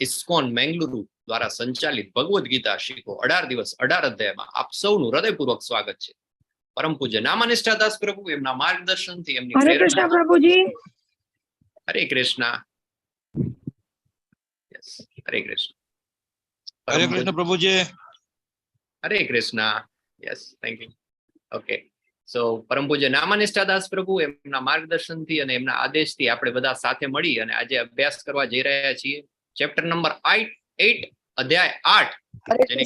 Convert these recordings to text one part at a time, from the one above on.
ISKCON Mangaluru દ્વારા સંચાલિત ભગવદ્ ગીતા શીખો 18 દિવસ 18 અધ્યાયમાં આપ સૌનું હૃદયપૂર્વક સ્વાગત છે. પરમ પૂજ્ય નામાનિષ્ઠા દાસ પ્રભુ એમના માર્ગદર્શનથી એમની હરે કૃષ્ણ પ્રભુજી. હરે કૃષ્ણ. યસ, હરે કૃષ્ણ. હરે કૃષ્ણ પ્રભુજી. Hare Krishna. Yes, thank you. Okay, so પરમ પૂજ્ય નામાનિષ્ઠા દાસ પ્રભુ એમના માર્ગદર્શનથી અને એમના આદેશથી આપણે બધા સાથે મળી અને આજે અભ્યાસ કરવા જઈ રહ્યા છીએ ચેપ્ટર નંબર 8 અધ્યાય 8 જેને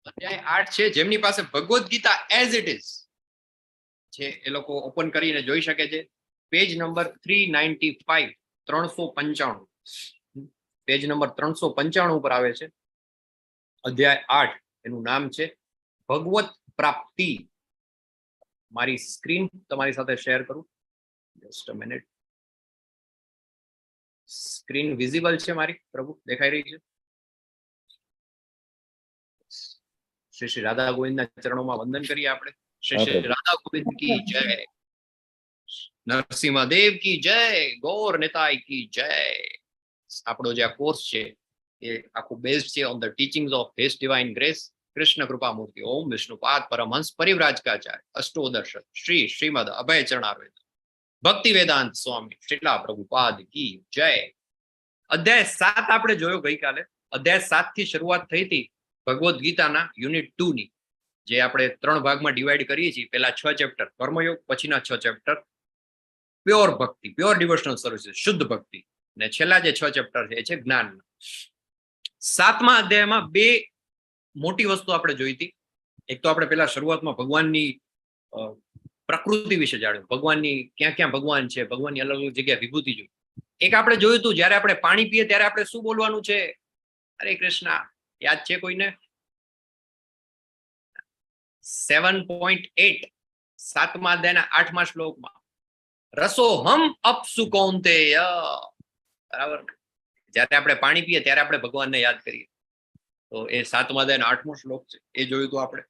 અધ્યાય 8 છે. જેમની પાસે Bhagavad Gita as it is છે એ લોકો ઓપન કરીને જોઈ શકે છે. પેજ નંબર 395 395 પેજ નંબર 395 ઉપર આવે છે. અધ્યાય 8 એનું નામ છે ભગવત પ્રાપ્તિ. મારી સ્ક્રીન તમારી સાથે શેર કરું. Just a minute. Screen visible છે મારી પ્રભુ? દેખાઈ રહી છે? શ્રી શ્રી રાધા ગોવિંદના ચરણોમાં વંદન કરીએ આપણે. શ્રી શ્રી રાધા ગોવિંદ કી જય, નરસિંહદેવ કી જય, ગૌર નિતાઈ કી જય. આપણો જે આ કોર્સ છે એ આખું બેઝડ છે on the teachings of his divine grace Krishna કૃપામૂર્તિ ઓમ વિષ્ણુપાદ પરમહંસ પરિવ્રાજકાચાર્ય અષ્ટોદર્શન શ્રી શ્રીમદ અભય ચરણારવિંદ ભક્તિ વેદાંત સ્વામી શ્રીલા પ્રભુપાદ કી જય. અધ્યાય 7 આપણે જોયો ગઈકાલે. અધ્યાય 7 થી શરૂઆત થઈ હતી ભગવદ્ ગીતાના યુનિટ 2 ની, જે આપણે 3 ભાગમાં ડિવાઈડ કરીએ છીએ. પહેલા 6 ચેપ્ટર કર્મયોગ, પછીના 6 ચેપ્ટર પ્યોર ભક્તિ, પ્યોર ડિવોશનલ સર્વિસીસ, શુદ્ધ ભક્તિ, અને છેલ્લા જે 6 ચેપ્ટર છે જ્ઞાન. 7મા અધ્યાયમાં 2 મોટી વસ્તુ આપણે જોઈ હતી. એક તો આપણે પેલા શરૂઆતમાં ભગવાનની પ્રકૃતિ વિશે જાણ્યું, ભગવાનની ક્યાં ક્યાં ભગવાન છે, ભગવાનની અલગ અલગ જગ્યાએ વિભૂતિ જોઈ. એક આપણે જોયું હતું જયારે આપણે પાણી પીએ ત્યારે આપણે શું બોલવાનું છે? હરે કૃષ્ણ. યાદ છે કોઈને? 7.8 7મા અધ્યાયના 8મા શ્લોકમાં રસોહમ અપ્સુ કૌંતેય. બરાબર. જયારે આપણે પાણી પીએ ત્યારે આપણે ભગવાનને યાદ કરીએ. તો એ 7મા અધ્યાયનો 8મો શ્લોક છે, એ જોયું હતું આપણે.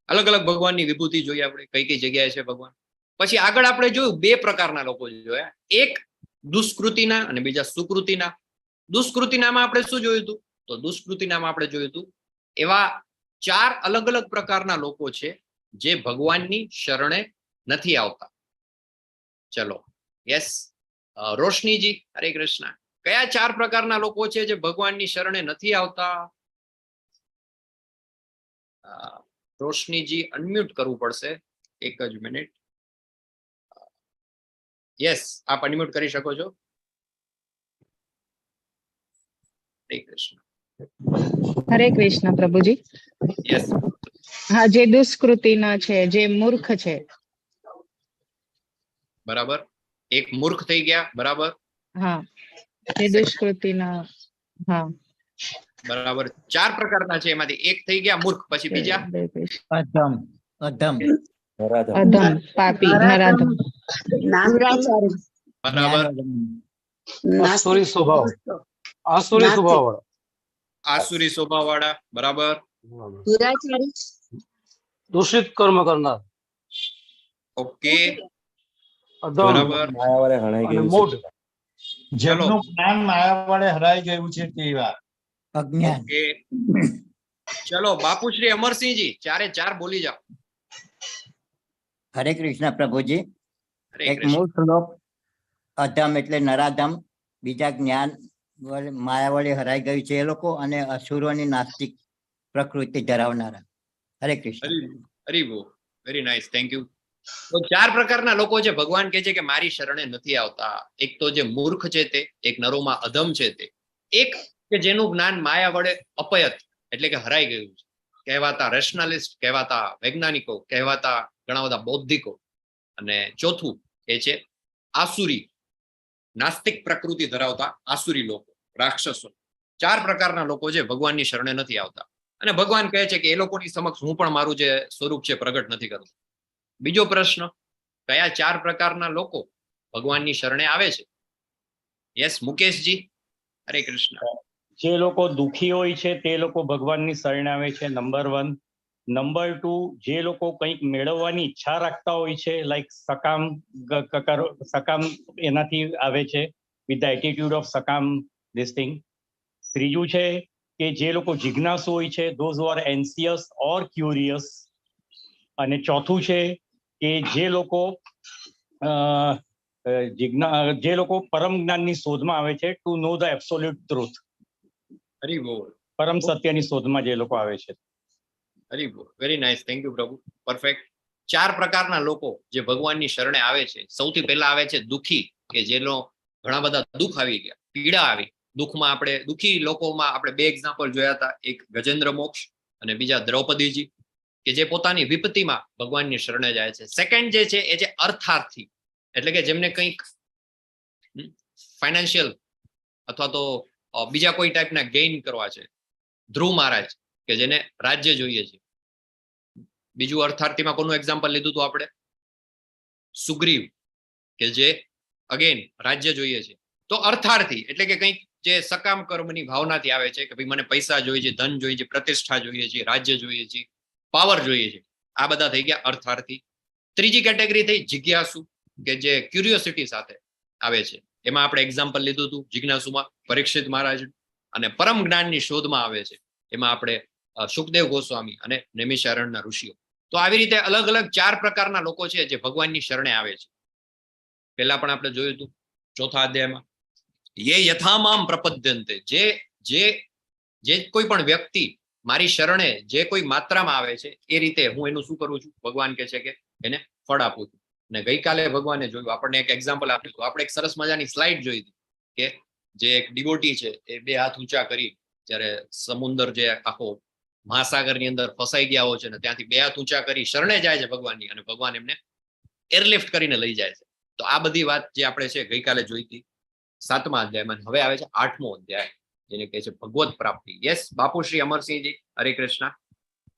અલગ અલગ ભગવાનની વિભૂતિ જોઈએ આપણે, કઈ કઈ જગ્યાએ છે ભગવાન. પછી આગળ આપણે જોયું 2 પ્રકારના લોકો જોયા, એક દુષ્કૃતિના અને બીજા સુકૃતિના. દુષ્કૃતિનામાં આપણે શું જોયું હતું? તો દુષ્કૃતિનામાં આપણે જોયું હતું એવા 4 અલગ અલગ પ્રકારના લોકો છે જે ભગવાનની શરણે નથી આવતા. ચલો, યસ, રોશનીજી, હરે કૃષ્ણ. કયા 4 પ્રકારના લોકો છે જે ભગવાનની શરણે નથી આવતા? રોશનીજી અનમ્યુટ કરવું પડશે. એક જ મિનિટ. યસ, આપ અનમ્યુટ કરી શકો છો. હરે કૃષ્ણ. હરે કૃષ્ણ પ્રભુજી. યસ. હા, જે દુષ્કૃતિના છે, જે મૂર્ખ છે. બરાબર. એક મૂર્ખ થઈ ગયા. બરાબર. હા, જે દુષ્કૃતિના. હા, બરાબર. 4 પ્રકારના છે, એમાંથી એક થઈ ગયા મૂર્ખ. પછી બીજા અધમ, અધમ, અધમ, પાપી, નરાધમ, નાસ્તિક, બરાબર. આસુરી સ્વભાવ, આસુરી સ્વભાવ વાળો, આસુરી સ્વભાવ વાળા. બરાબર. દુરાચારી, દૂષિત કર્મ કરનાર, ઓકે. અધમ બરાબર. અને મૂઢ, જેમનું જ્ઞાન માયા વડે હરાઈ ગયું છે તેવા. અજ્ઞાન. ઓકે, ચલો બાપુશ્રી અમરસિંહજી 4 બોલી જાઓ. હરે કૃષ્ણ પ્રભુજી. હરે એક કૃષ્ણ. મૂળ શ્લોક અધમ એટલે નરાધમ, બીજા જ્ઞાન વડે માયા વડે હરાઈ ગયું છે એ લોકો, અને અસુરોની નાસ્તિક પ્રકૃતિ ધરાવનારા. હરે કૃષ્ણ. હરિભો, વેરી નાઇસ, થેન્ક યુ. તો 4 પ્રકારના લોકો છે ભગવાન કહે છે કે મારી શરણે નથી આવતા. એક તો જે મૂર્ખ છે તે, એક નરોમાં અધમ છે તે, એક કે જેનું જ્ઞાન માયા વડે અપયત એટલે કે હરાઈ ગયું છે, કહેવાતા રેશનાલિસ્ટ, કહેવાતા વૈજ્ઞાનિકો, કહેવાતા ઘણા બધા બૌદ્ધિકો, અને ચોથું એ છે આસુરી, નાસ્તિક પ્રકૃતિ ધરાવતા આસુરી લોકો, રાક્ષસો. 4 પ્રકારના લોકો છે ભગવાનની શરણે નથી આવતા. અને ભગવાન કહે છે કે એ લોકોની સમક્ષ હું પણ મારું જે સ્વરૂપ છે પ્રગટ નથી કરતો. બીજો પ્રશ્ન, કયા 4 પ્રકારના લોકો ભગવાનની શરણે આવે છે? યસ, મુકેશજી, હરે કૃષ્ણ. જે લોકો દુઃખી હોય છે તે લોકો ભગવાનની શરણે આવે છે, નંબર 1. નંબર 2, જે લોકો કંઈક મેળવવાની ઈચ્છા રાખતા હોય છે, લાઈક સકામ એનાથી આવે છે, વિથ ધ એટીટ્યુડ ઓફ સકામ ધીસ થિંગ. ત્રીજું છે કે જે લોકો જિજ્ઞાસુ હોય છે, those who are anxious or curious. અને ચોથું છે કે જે લોકો પરમ જ્ઞાનની શોધમાં આવે છે, to know the absolute truth. હરી બોલ, પરમ સત્યની શોધમાં જે લોકો આવે છે. હરી બોલ, વેરી નાઇસ, થેન્ક યુ પ્રભુ, પરફેક્ટ. 4 પ્રકારના લોકો જે ભગવાનની શરણે આવે છે. સૌથી પહેલા આવે છે દુઃખી, કે જેનો ઘણા બધા દુઃખ આવી ગયા, પીડા આવી. દુઃખમાં આપણે દુઃખી લોકોમાં આપણે 2 એક્ઝામ્પલ જોયા હતા, એક ગજેન્દ્ર મોક્ષ અને બીજા દ્રૌપદીજી, કે જે પોતાની વિપત્તિમાં ભગવાનની શરણે જાય છે. સેકન્ડ જે છે એ છે અર્થાર્થી, એટલે કે જેમને કંઈક ફાઇનાન્શિયલ અથવા તો બીજા કોઈ ટાઈપના ગેઇન કરવા છે. ધ્રુવ મહારાજ, કે જેને રાજ્ય જોઈએ છે. બીજું અર્થાર્થીમાં કોનું એક્ઝામ્પલ લીધું હતું આપણે? સુગ્રીવ, કે જે અગેન રાજ્ય જોઈએ છે. તો અર્થાર્થી એટલે કે કંઈક જે સકામ કર્મની ભાવનાથી આવે છે, કે ભાઈ મને પૈસા જોઈએ છે, ધન જોઈએ છે, પ્રતિષ્ઠા જોઈએ છે, રાજ્ય જોઈએ છે, પાવર જોઈએ છે. આ બધા થઈ ગયા અર્થાર્થી. ત્રીજી કેટેગરી થઈ જિજ્ઞાસુ, કે જે ક્યુરિયોસિટી સાથે આવે છે. એમાં આપણે એક્ઝામ્પલ લીધું હતું જિજ્ઞાસુમાં પરીક્ષિત મહારાજ, અને પરમ જ્ઞાનની શોધમાં આવે છે એમાં આપણે સુખદેવ ગોસ્વામી અને નૈમિષારણ્યના ઋષિઓ. તો આવી રીતે અલગ અલગ 4 પ્રકારના લોકો છે જે ભગવાનની શરણે આવે છે. પહેલા પણ આપણે જોયું હતું ચોથા અધ્યાયમાં, યે યથામામ પ્રપદ્યન્તે, જે કોઈ પણ વ્યક્તિ મારી શરણે જે કોઈ માત્રામાં આવે છે એ રીતે હું એનું શું કરું છું? ભગવાન કહે છે કે એને ફળ આપું છું. અને ગઈકાલે ભગવાને જોયું, આપણને એક એક્ઝામ્પલ આપ્યું હતું. આપણે એક સરસ મજાની સ્લાઇડ જોઈ હતી કે જે એક ડિવોટી છે એ 2 હાથ ઊંચા કરી, જ્યારે સમુદ્ર જે આખો મહાસાગરની અંદર ફસાઈ ગયા હોય છે ને, ત્યાંથી 2 હાથ ઊંચા કરી શરણે જાય છે ભગવાનની, અને ભગવાન એમને એરલિફ્ટ કરીને લઈ જાય છે. તો આ બધી વાત જે આપણે છે ગઈકાલે જોઈ હતી 7મા અધ્યાયમાં. હવે આવે છે 8મો અધ્યાય, જેને કહે છે ભગવત પ્રાપ્તિ. યસ બાપુ શ્રી અમરસિંહજી, હરે કૃષ્ણ.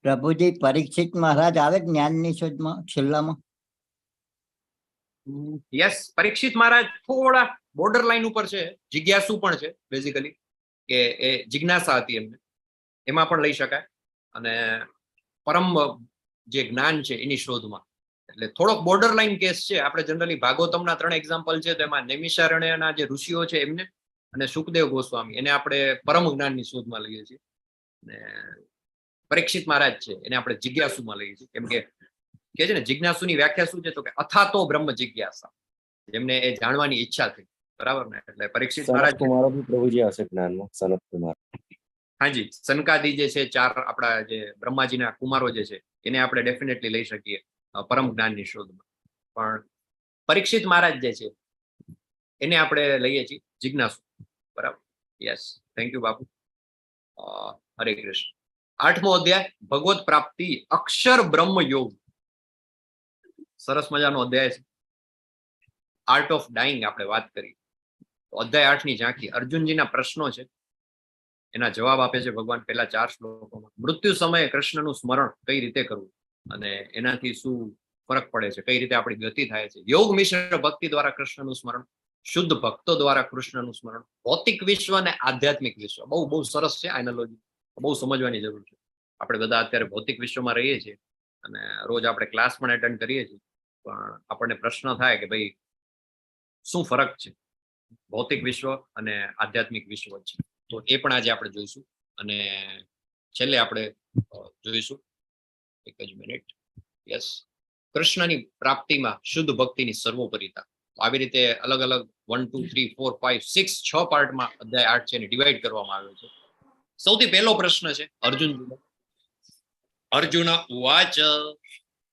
પ્રભુજી, પરીક્ષિત મહારાજ આવે જ્ઞાનની શોધમાં છેલ્લામાં? યસ, પરીક્ષિત મહારાજ થોડા બોર્ડર લાઈન ઉપર છે, જિજ્ઞાસુ પણ છે બેઝિકલી, કે એ જિજ્ઞાસા હતી એમને, એમાં પણ લઈ શકાય. અને પરમ જે જ્ઞાન છે એની શોધમાં, એટલે થોડોક બોર્ડર લાઈન કેસ છે. આપણે જનરલી ભાગવતમના 3 એક્ઝામ્પલ છે, તો એમાં નૈમિષારણ્યના જે ઋષિઓ છે એમને, અને સુખદેવ ગોસ્વામી, એને આપણે પરમ જ્ઞાનની શોધમાં લઈએ છીએ. અને પરીક્ષિત મહારાજ છે એને આપણે જિજ્ઞાસુમાં લઈએ છીએ. કેમ કે છે ને, જિજ્ઞાસુની વ્યાખ્યા શું છે? તો કે અથાતો બ્રહ્મ જિજ્ઞાસા, જેમને એ જાણવાની ઈચ્છા થઈ. બરાબર ને? એટલે પરીક્ષિત મહારાજ પ્રભુજી હશે જ્ઞાનમાં સનત કુમાર. હાજી, સનકાદી જે છે 4 આપણા જે બ્રહ્માજીના કુમારો જે છે એને આપણે ડેફિનેટલી લઈ શકીએ પરમ જ્ઞાનની શોધમાં. પણ પરીક્ષિત મહારાજ જે છે એને આપણે લઈએ છીએ જિજ્ઞાસુ. બરાબર? યસ, થેન્ક યુ બાપુ. હરે કૃષ્ણ. 8મો અધ્યાય ભગવત પ્રાપ્તિ, અક્ષર બ્રહ્મ યોગ. સરસ મજાનો અધ્યાય છે. આર્ટ ઓફ ડાઈંગ આપણે વાત કરી. અધ્યાય 8ની ઝાંખી, અર્જુનજીના પ્રશ્નો છે, એના જવાબ આપે છે ભગવાન પહેલા 4 શ્લોકોમાં. મૃત્યુ સમયે કૃષ્ણનું સ્મરણ કઈ રીતે કરવું અને એનાથી શું ફરક પડે છે, કઈ રીતે આપણી ગતિ થાય છે. યોગ મિશ્ર ભક્તિ દ્વારા કૃષ્ણનું સ્મરણ, શુદ્ધ ભક્તો દ્વારા કૃષ્ણનું સ્મરણ, ભૌતિક વિશ્વ અને આધ્યાત્મિક વિશ્વ. બહુ સરસ છે એનાલોજી, બહુ સમજવાની જરૂર છે. આપણે બધા અત્યારે ભૌતિક વિશ્વમાં રહીએ છીએ અને રોજ આપણે ક્લાસ પણ એટેન્ડ કરીએ છીએ, પણ આપણને પ્રશ્ન થાય કે ભાઈ શું ફરક છે ભૌતિક વિશ્વ અને આધ્યાત્મિક વિશ્વ છે. તો એ પણ આજે આપણે જોઈશું. અને છેલ્લે આપણે જોઈશું, એક જ મિનિટ, યસ, કૃષ્ણની પ્રાપ્તિમાં શુદ્ધ ભક્તિની સર્વોપરિતા. આવી રીતે અલગ અલગ 1 2 3 4 5 6 6 પાર્ટમાં અધ્યાય 8 છે એને ડિવાઈડ કરવામાં આવ્યો છે. સૌથી પહેલો પ્રશ્ન છે અર્જુનજીનો. અર્જુન ઉવાચ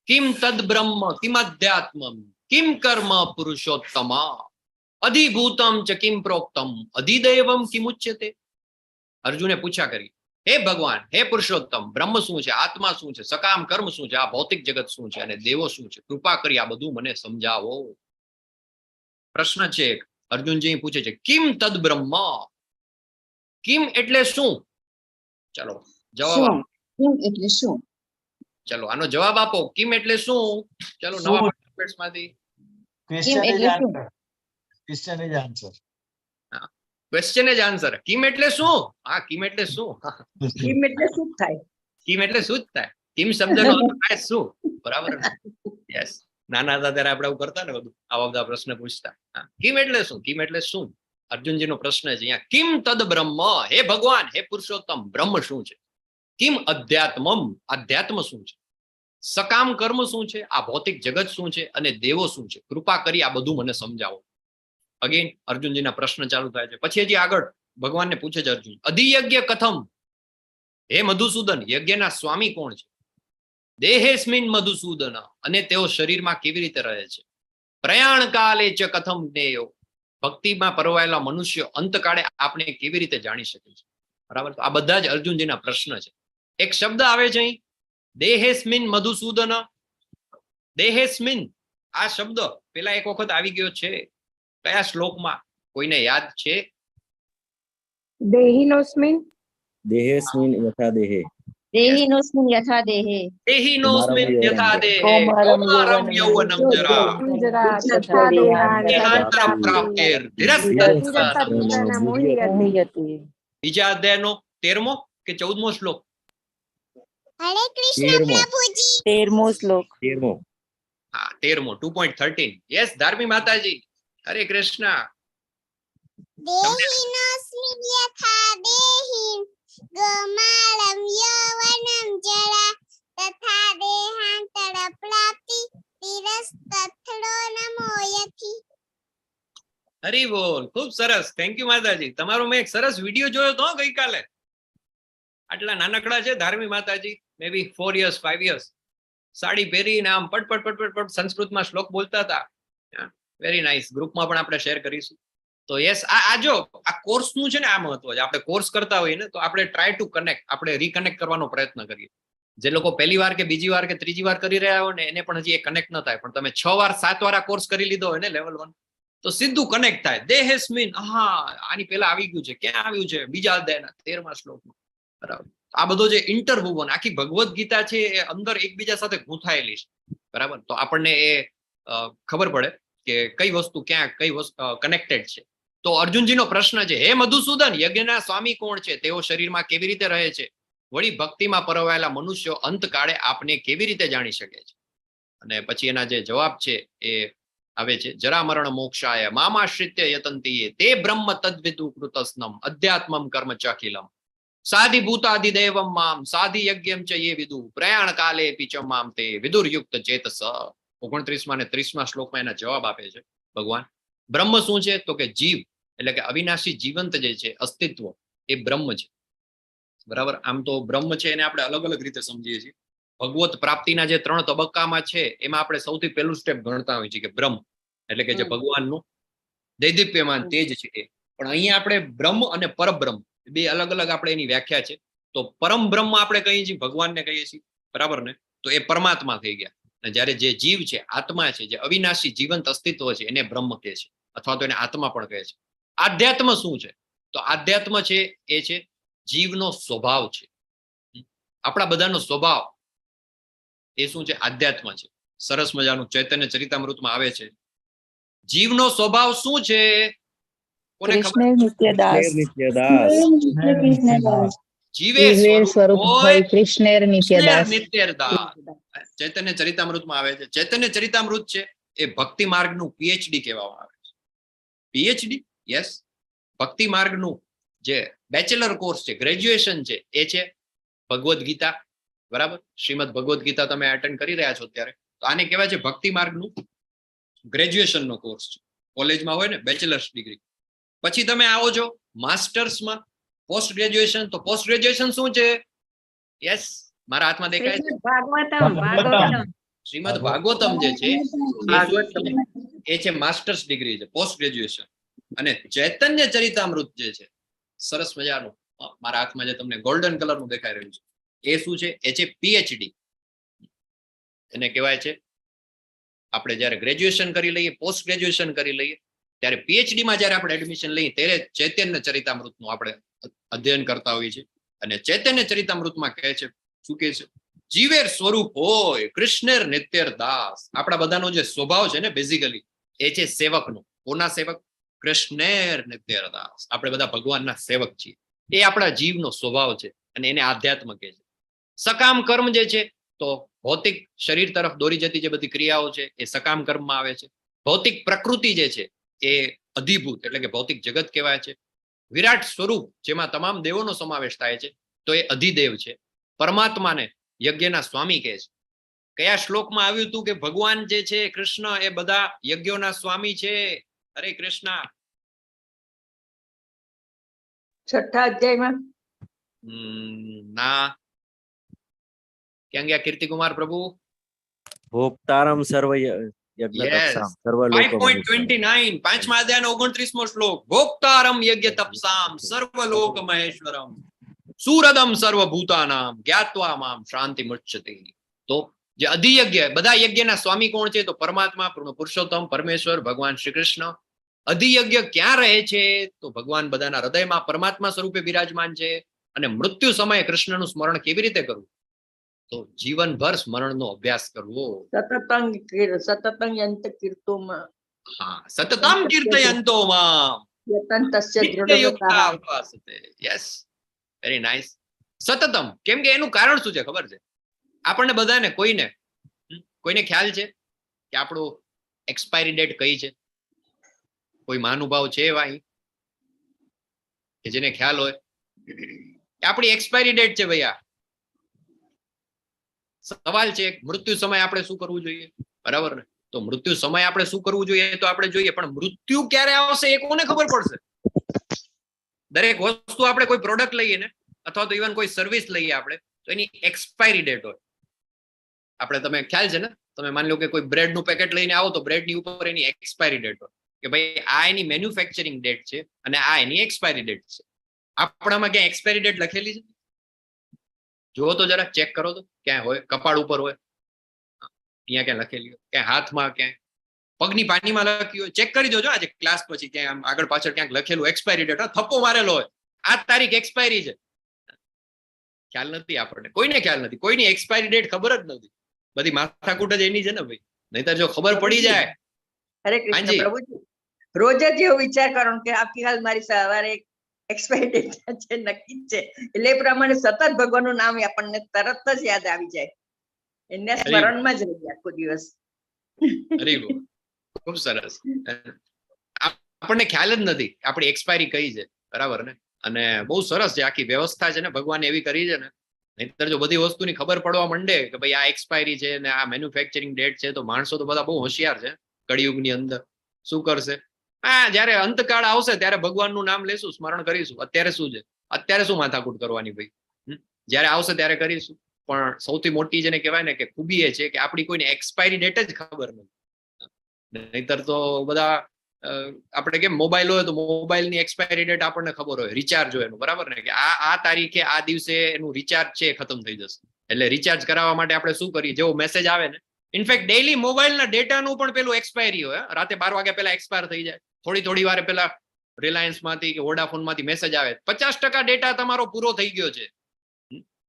કિમ તદ બ્રહ્મ કિમ અધ્યાત્મમ કિમ કર્મ પુરુષોત્તમા અધિભૂતમ ચ કિમ પ્રોક્તમ અધિદૈવમ કિમુચ્યતે. અર્જુને પૂછ્યા કરી, હે ભગવાન, હે પુરુષોત્તમ, બ્રહ્મ શું છે, આત્મા શું છે, સકામ કર્મ શું છે, આ ભૌતિક જગત શું છે અને દેવો શું છે? કૃપા કરી આ બધું મને સમજાવો. પ્રશ્ન છે અર્જુનજી પૂછે છે, કિમ તદ બ્રહ્મ. કિમ એટલે શું? ચલો જવાબ આપો. કિમ એટલે શું? ચલો આનો જવાબ આપો. કિમ એટલે શું? ચલો નવા પાર્ટિસિપન્ટ્સમાંથી. ક્વેશ્ચન એટલે ઇઝ શું? Answer. Question is answer. Question જ આન્સર. કિમ એટલે શું? હા, કિમ એટલે શું? કિમ એટલે શું થાય? કિમ એટલે શું જ થાય. કિમ શબ્દનો અર્થ થાય શું? બરાબર ને? યસ. નાના હતા ત્યારે આપણે આવું કરતા ને બધું, આવા બધા પ્રશ્ન પૂછતા. હા. કિમ એટલે શું? કિમ એટલે શું? અર્જુનજીનો પ્રશ્ન છે અહીંયા. કિમ તદ બ્રહ્મ, હે ભગવાન, હે પુરુષોત્તમ, બ્રહ્મ શું છે? કિમ અધ્યાત્મમ, અધ્યાત્મ શું છે? સકામ કર્મ શું છે? આ ભૌતિક જગત શું છે? અને દેવો શું છે? કૃપા કરી આ બધું મને સમજાવો. અગેન અર્જુનજીના પ્રશ્ન ચાલુ થાય છે. પછી હજી આગળ ભગવાનને પૂછે છે અર્જુન, અધિયજ્ઞ કથમ, હે મધુસૂદન, યજ્ઞના સ્વામી કોણ છે? દેહેસ્મિન મધુસૂદન, અને તેઓ શરીરમાં કેવી રીતે રહે છે? પ્રયાણ કાલે ચ કથમ જ્ઞેયો, ભક્તિમાં પરવાયેલા મનુષ્યો અંતકાળે આપણે કેવી રીતે જાણી શકે છે? બરાબર. તો આ બધા જ અર્જુનજીના પ્રશ્ન છે. એક શબ્દ આવે છે અહીં, દેહેસ્મિન મધુસૂદન. દેહેસ્મિન આ શબ્દ પેલા એક વખત આવી ગયો છે. કયા શ્લોકમાં? કોઈને યાદ છે? દેહિનોસ્મિન. દેહેસ્મિન યથા દેહે. દેહિનોસ્મિન યથા દેહે. દેહિનોસ્મિન યથા દેહે કૌમારમ કૌમારમ યૌવનમ જરા દેહાંતરમ પ્રાપ્તિર ધીરસ્તત્સન. બીજા અધ્યાયનો 13મો કે 14મો શ્લોક? હરે કૃષ્ણ તેરમો. પ્રભુજી. 13મો શ્લોક. 13મો. હા, 13મો 2.13. યસ ધાર્મી માતાજી, હરે કૃષ્ણ. દેહિનોસ્મિન યથા દેહિન ગમાલમ યૌવનમ જરા તથા દેહાંતર પ્રાપ્તિ તિરસ્તથડો નમો યથી. હરી બોલ, ખૂબ સરસ. થેન્ક યુ માતાજી. તમારો મેં એક સરસ વિડીયો જોયો હતો ગઈકાલે. આટલા નાનકડા છે ધાર્મી માતાજી, મે બી 4 years 5 years, સાડી પહેરીને આમ પટ પટ પટ પટ પટ સંસ્કૃતમાં શ્લોક બોલતા હતા. Very nice. ગ્રુપમાં પણ આપણે શેર કરીશું. તો યસ, આ જો આ કોર્સનું છે ને આ મહત્વ છે. આપણે કોર્સ કરતા હોઈએ ને તો આપણે ટ્રાય ટુ કનેક્ટ, આપણે રીકનેક્ટ કરવાનો પ્રયત્ન કરીએ. જે લોકો પહેલી વાર કે બીજી વાર કે ત્રીજી વાર કરી રહ્યા હોય ને એને પણ હજી એ કનેક્ટ ન થાય, પણ તમે 6 વાર 7 વાર આ કોર્સ કરી લીધો હોય ને લેવલ 1, તો સીધું કનેક્ટ થાય. દેહેસ્મિન, હા આની પહેલા આવી ગયું છે. ક્યાં આવ્યું છે? બીજા અધ્યાયના 13મા શ્લોકમાં. બરાબર. આ બધો જે ઇન્ટરવુવન, આખી ભગવદ્ ગીતા છે એ અંદર એકબીજા સાથે ગૂંથાયેલી છે. બરાબર. તો આપણને એ ખબર પડે કે કઈ વસ્તુ ક્યાં કઈ વસ્તુ કનેક્ટેડ છે. તો અર્જુનજીનો પ્રશ્ન છે, હે મધુસૂદન, યજ્ઞના સ્વામી કોણ છે? તેઓ શરીરમાં કેવી રીતે રહે છે? વળી ભક્તિમાં પરવાયેલા મનુષ્યો અંતકાળે આપને કેવી રીતે જાણી શકે છે? અને પછી એના જે જવાબ છે એ આવે છે, જરા મરણ મોક્ષાય મામાશ્રિત્ય યતંતીએ તે બ્રહ્મ તદ્વિદુ કૃતસ્નમ અધ્યાત્મમ કર્મ ચાખિલમ સાધિ ભૂતાધિદેવમ મામ સાધિ યજ્ઞમ ચ યે વિદુ પ્રયાણ કાલે પિચ મામ તે વિદુરયુક્ત ચેતસ. 29મા અને 30મા શ્લોકમાં એના જવાબ આપે છે ભગવાન. બ્રહ્મ શું છે? તો કે જીવ, એટલે કે અવિનાશી જીવંત જે છે અસ્તિત્વ, એ બ્રહ્મ છે. બરાબર. આમ તો બ્રહ્મ છે એને આપણે અલગ અલગ રીતે સમજીએ છીએ. ભગવત પ્રાપ્તિના જે 3 તબક્કામાં છે એમાં આપણે સૌથી પહેલું સ્ટેપ ગણતા હોઈએ છીએ કે બ્રહ્મ, એટલે કે જે ભગવાનનું દૈદીપ્યમાન તેજ છે એ. પણ અહીંયા આપણે બ્રહ્મ અને પરબ્રહ્મ બે અલગ અલગ આપણે એની વ્યાખ્યા છે. તો પરમ બ્રહ્મ આપણે કહીએ છીએ, ભગવાનને કહીએ છીએ. બરાબર ને? તો એ પરમાત્મા થઈ ગયા. અને જ્યારે જે જીવ છે, આત્મા છે, જે અવિનાશી જીવંત અસ્તિત્વ છે એને બ્રહ્મ કહે છે, અથવા તો એને આત્મા પણ કહે છે. આધ્યાત્મ શું છે? તો આધ્યાત્મ છે એ છે જીવનો સ્વભાવ છે. આપણા બધાનો સ્વભાવ એ શું છે? આધ્યાત્મ છે. સરસ મજાનું ચૈતન્ય ચરિતામૃતમાં આવે છે. જીવનો સ્વભાવ શું છે? કોને ખબર? કૃષ્ણ નિત્યદાસ. નિત્યદાસ. જીવે સ્વરૂપ હોય કૃષ્ણેર નિત્યદાસ. નિત્યદાસ. ચૈતન્ય ચરિતામૃતમાં આવે છે. ચૈતન્ય ચરિતામૃત છે એ ભક્તિ માર્ગનું પીએચડી કહેવામાં આવે છે. PhD, yes. ભક્તિ માર્ગનું જે બેચલર કોર્સ છે, ગ્રેજ્યુએશન છે, એ છે ભગવદ્ ગીતા. બરાબર. શ્રીમદ ભગવદ્ ગીતા તમે એટેન્ડ કરી રહ્યા છો અત્યારે, તો આને કહેવાય છે ભક્તિ માર્ગનું ગ્રેજ્યુએશનનો કોર્સ છે. કોલેજમાં હોય ને બેચલર્સ ડિગ્રી. પછી તમે આવો છો માસ્ટર્સમાં, પોસ્ટ ગ્રેજ્યુએશન. તો પોસ્ટ ગ્રેજ્યુએશન શું છે? યસ, મારા હાથમાં દેખાય છે શ્રીમદ ભાગવતમ જે છે એ છે માસ્ટર્સ ડિગ્રી છે, પોસ્ટ ગ્રેજ્યુએશન. અને ચૈતન્ય ચરિતામૃત જે છે સરસ મજાનું મારા હાથમાં જે તમને ગોલ્ડન કલરનું દેખાઈ રહ્યું છે, એ શું છે? એ છે પીએચડી. એને કહેવાય છે આપણે જયારે ગ્રેજ્યુએશન કરી લઈએ, પોસ્ટ ગ્રેજ્યુએશન કરી લઈએ, ત્યારે પીએચડી માં જયારે આપણે એડમિશન લઈએ ત્યારે ચૈતન્ય ચરિતામૃતનું આપણે અધ્યયન કરતા હોઈએ છીએ. અને ચૈતન્ય ચરિતામૃતમાં કહે છે, શું કહે છે? જીવેર સ્વરૂપ હોય કૃષ્ણેર નિત્યર દાસ. આપણા બધાનો જે સ્વભાવ છે ને બેઝિકલી એ છે સેવકનો. કોના સેવક? કૃષ્ણેર નિત્યર દાસ. આપણે બધા ભગવાનના સેવક છીએ. એ આપણા જીવનો સ્વભાવ છે અને એને આધ્યાત્મ કહે છે. સકામ કર્મ જે છે તો ભૌતિક શરીર તરફ દોરી જતી જે બધી ક્રિયાઓ છે એ સકામ કર્મમાં આવે છે. ભૌતિક પ્રકૃતિ જે છે એ અધિભૂત એટલે કે ભૌતિક જગત કહેવાય છે. વિરાટ સ્વરૂપ જેમાં તમામ દેવોનો સમાવેશ થાય છે તો એ અધિદેવ છે. પરમાત્માને યજ્ઞના સ્વામી કહે છે. કયા શ્લોકમાં આવ્યું હતું કે ભગવાન જે છે કૃષ્ણ એ બધા યજ્ઞોના સ્વામી છે? હરે કૃષ્ણ. છઠ્ઠા અધ્યાયમાં ના, ક્યાં ગયા કીર્તિકુમાર પ્રભુ? ભોક્તારમ સર્વ યજ્ઞ તપસામ સર્વ લોકો 5.29 પાંચમા અધ્યાયનો 29મો શ્લોક. ભોક્તારમ યજ્ઞ તપસામ સર્વલોક મહેશ્વરમ સુરદમ સર્વભૂતાનામ જ્ઞાત્વા મામ શાંતિ મુચ્યતે. તો જે અધિયજ્ઞ, બધા યજ્ઞના સ્વામી કોણ છે? તો પરમાત્મા, પુરુષોત્તમ પરમેશ્વર ભગવાન શ્રી કૃષ્ણ. અધિયજ્ઞ ક્યાં રહે છે? તો ભગવાન બધાના હૃદયમાં પરમાત્મા સ્વરૂપે બિરાજમાન છે. અને મૃત્યુ સમયે કૃષ્ણનું સ્મરણ કેવી રીતે કરવું? તો જીવનભર સ્મરણનો અભ્યાસ કરવો. સતતં યંત કીર્તોમાં હા, સતતમ કીર્તયંતો મામ યતંતસ્ય નિત્યયુક્તા દૃઢતા. ઉપાસતે. Yes, very nice. સતતમ, કેમ કે એનું કારણ શું છે ખબર છે? આપણને બધાને કોઈને ખ્યાલ છે કે આપણું એક્સપાયરી ડેટ કઈ છે? કોઈ મહાનુભાવ છે એવા અહીં કે જેને ખ્યાલ હોય કે આપણી એક્સપાયરી ડેટ છે? ભૈયા, સવાલ છે મૃત્યુ સમય આપણે શું કરવું જોઈએ, બરાબર ને? તો મૃત્યુ સમય આપણે શું કરવું જોઈએ તો આપણે જોઈએ, પણ મૃત્યુ ક્યારે આવશે એ કોને ખબર પડશે? દરેક વસ્તુ આપણે કોઈ પ્રોડક્ટ લઈએ ને, અથવા તો ઇવન કોઈ સર્વિસ લઈએ આપણે, તો એની એક્સપાયરી ડેટ હોય. આપણે, તમે ખ્યાલ છે ને, તમે માની લો કે કોઈ બ્રેડ નું પેકેટ લઈને આવો તો બ્રેડ ની ઉપર એની એક્સપાયરી ડેટ હોય કે ભાઈ આ એની મેન્યુફેક્ચરિંગ ડેટ છે અને આ એની એક્સપાયરી ડેટ છે. આપણામાં ક્યાં એક્સપાયરી ડેટ લખેલી છે? જુઓ તો જરા, ચેક કરો તો ક્યાં હોય. કપાળ ઉપર હોય, અહીંયા ક્યાં લખેલી હોય, ક્યાં હાથમાં, ક્યાં પગની પાનીમાં લખ્યું હોય. ચેક કરી જોજો આજે ક્લાસ પછી, ક્યાં આમ આગળ પાછળ ક્યાંક લખેલું એક્સપાયરી ડેટ, થપ્પો મારેલો હોય, આ તારીખ એક્સપાયરી છે. ખ્યાલ નથી આપણને, કોઈને ખ્યાલ નથી, કોઈની એક્સપાયરી ડેટ ખબર જ નથી. બધી માથાકૂટ જ એની છે ને ભાઈ. નહીતર જો ખબર પડી જાય. હરે કૃષ્ણ હાજી. પ્રભુજી, રોજ જ એવો વિચાર કરો કે આવતીકાલ મારી સવારે એક્સપાયરી ડેટ છે, નક્કી જ છે. એટલે એ પ્રમાણે સતત ભગવાનનું નામ આપણને તરત જ યાદ આવી જાય. એને સ્મરણમાં જ રહી આખો દિવસ. અરે ખૂબ સરસ. આપણને ખ્યાલ જ નથી આપણી એક્સપાયરી કઈ છે, બરાબર ને? અને બહુ સરસ છે આખી વ્યવસ્થા છે ને, ભગવાને એવી કરી છે ને. નહીતર જો બધી વસ્તુની ખબર પડવા માંડે કે ભાઈ આ એક્સપાયરી છે ને આ મેન્યુફેક્ચરિંગ ડેટ છે, તો માણસો તો બધા બહુ હોશિયાર છે કળિયુગની અંદર. શું કરશે? હા, જયારે અંતકાળ આવશે ત્યારે ભગવાનનું નામ લેશું, સ્મરણ કરીશું. અત્યારે શું છે? અત્યારે શું માથાકૂટ કરવાની ભાઈ? જયારે આવશે ત્યારે કરીશું. પણ સૌથી મોટી જેને કહેવાય ને કે ખૂબી એ છે કે આપણી કોઈને એક્સપાયરી ડેટ જ ખબર નથી. નહીતર તો બધા આપણે કેમ મોબાઈલ હોય તો મોબાઈલની એક્સપાયરી ડેટ આપણને ખબર હોય, રિચાર્જ હોય એનું, બરાબર ને? કે આ તારીખે આ દિવસે એનું રિચાર્જ છે ખતમ થઈ જશે. એટલે રિચાર્જ કરાવવા માટે આપણે શું કરીએ? જેવો મેસેજ આવે ને, ઇનફેક્ટ ડેઈલી મોબાઈલના ડેટાનું પણ પેલું એક્સપાયરી હોય. રાતે 12 વાગ્યા પહેલા એક્સપાયર થઈ જાય. થોડી વાર પહેલા રિલાયન્સ માંથી કે વોડાફોન માંથી મેસેજ આવે 50% ડેટા તમારો પૂરો થઈ ગયો છે.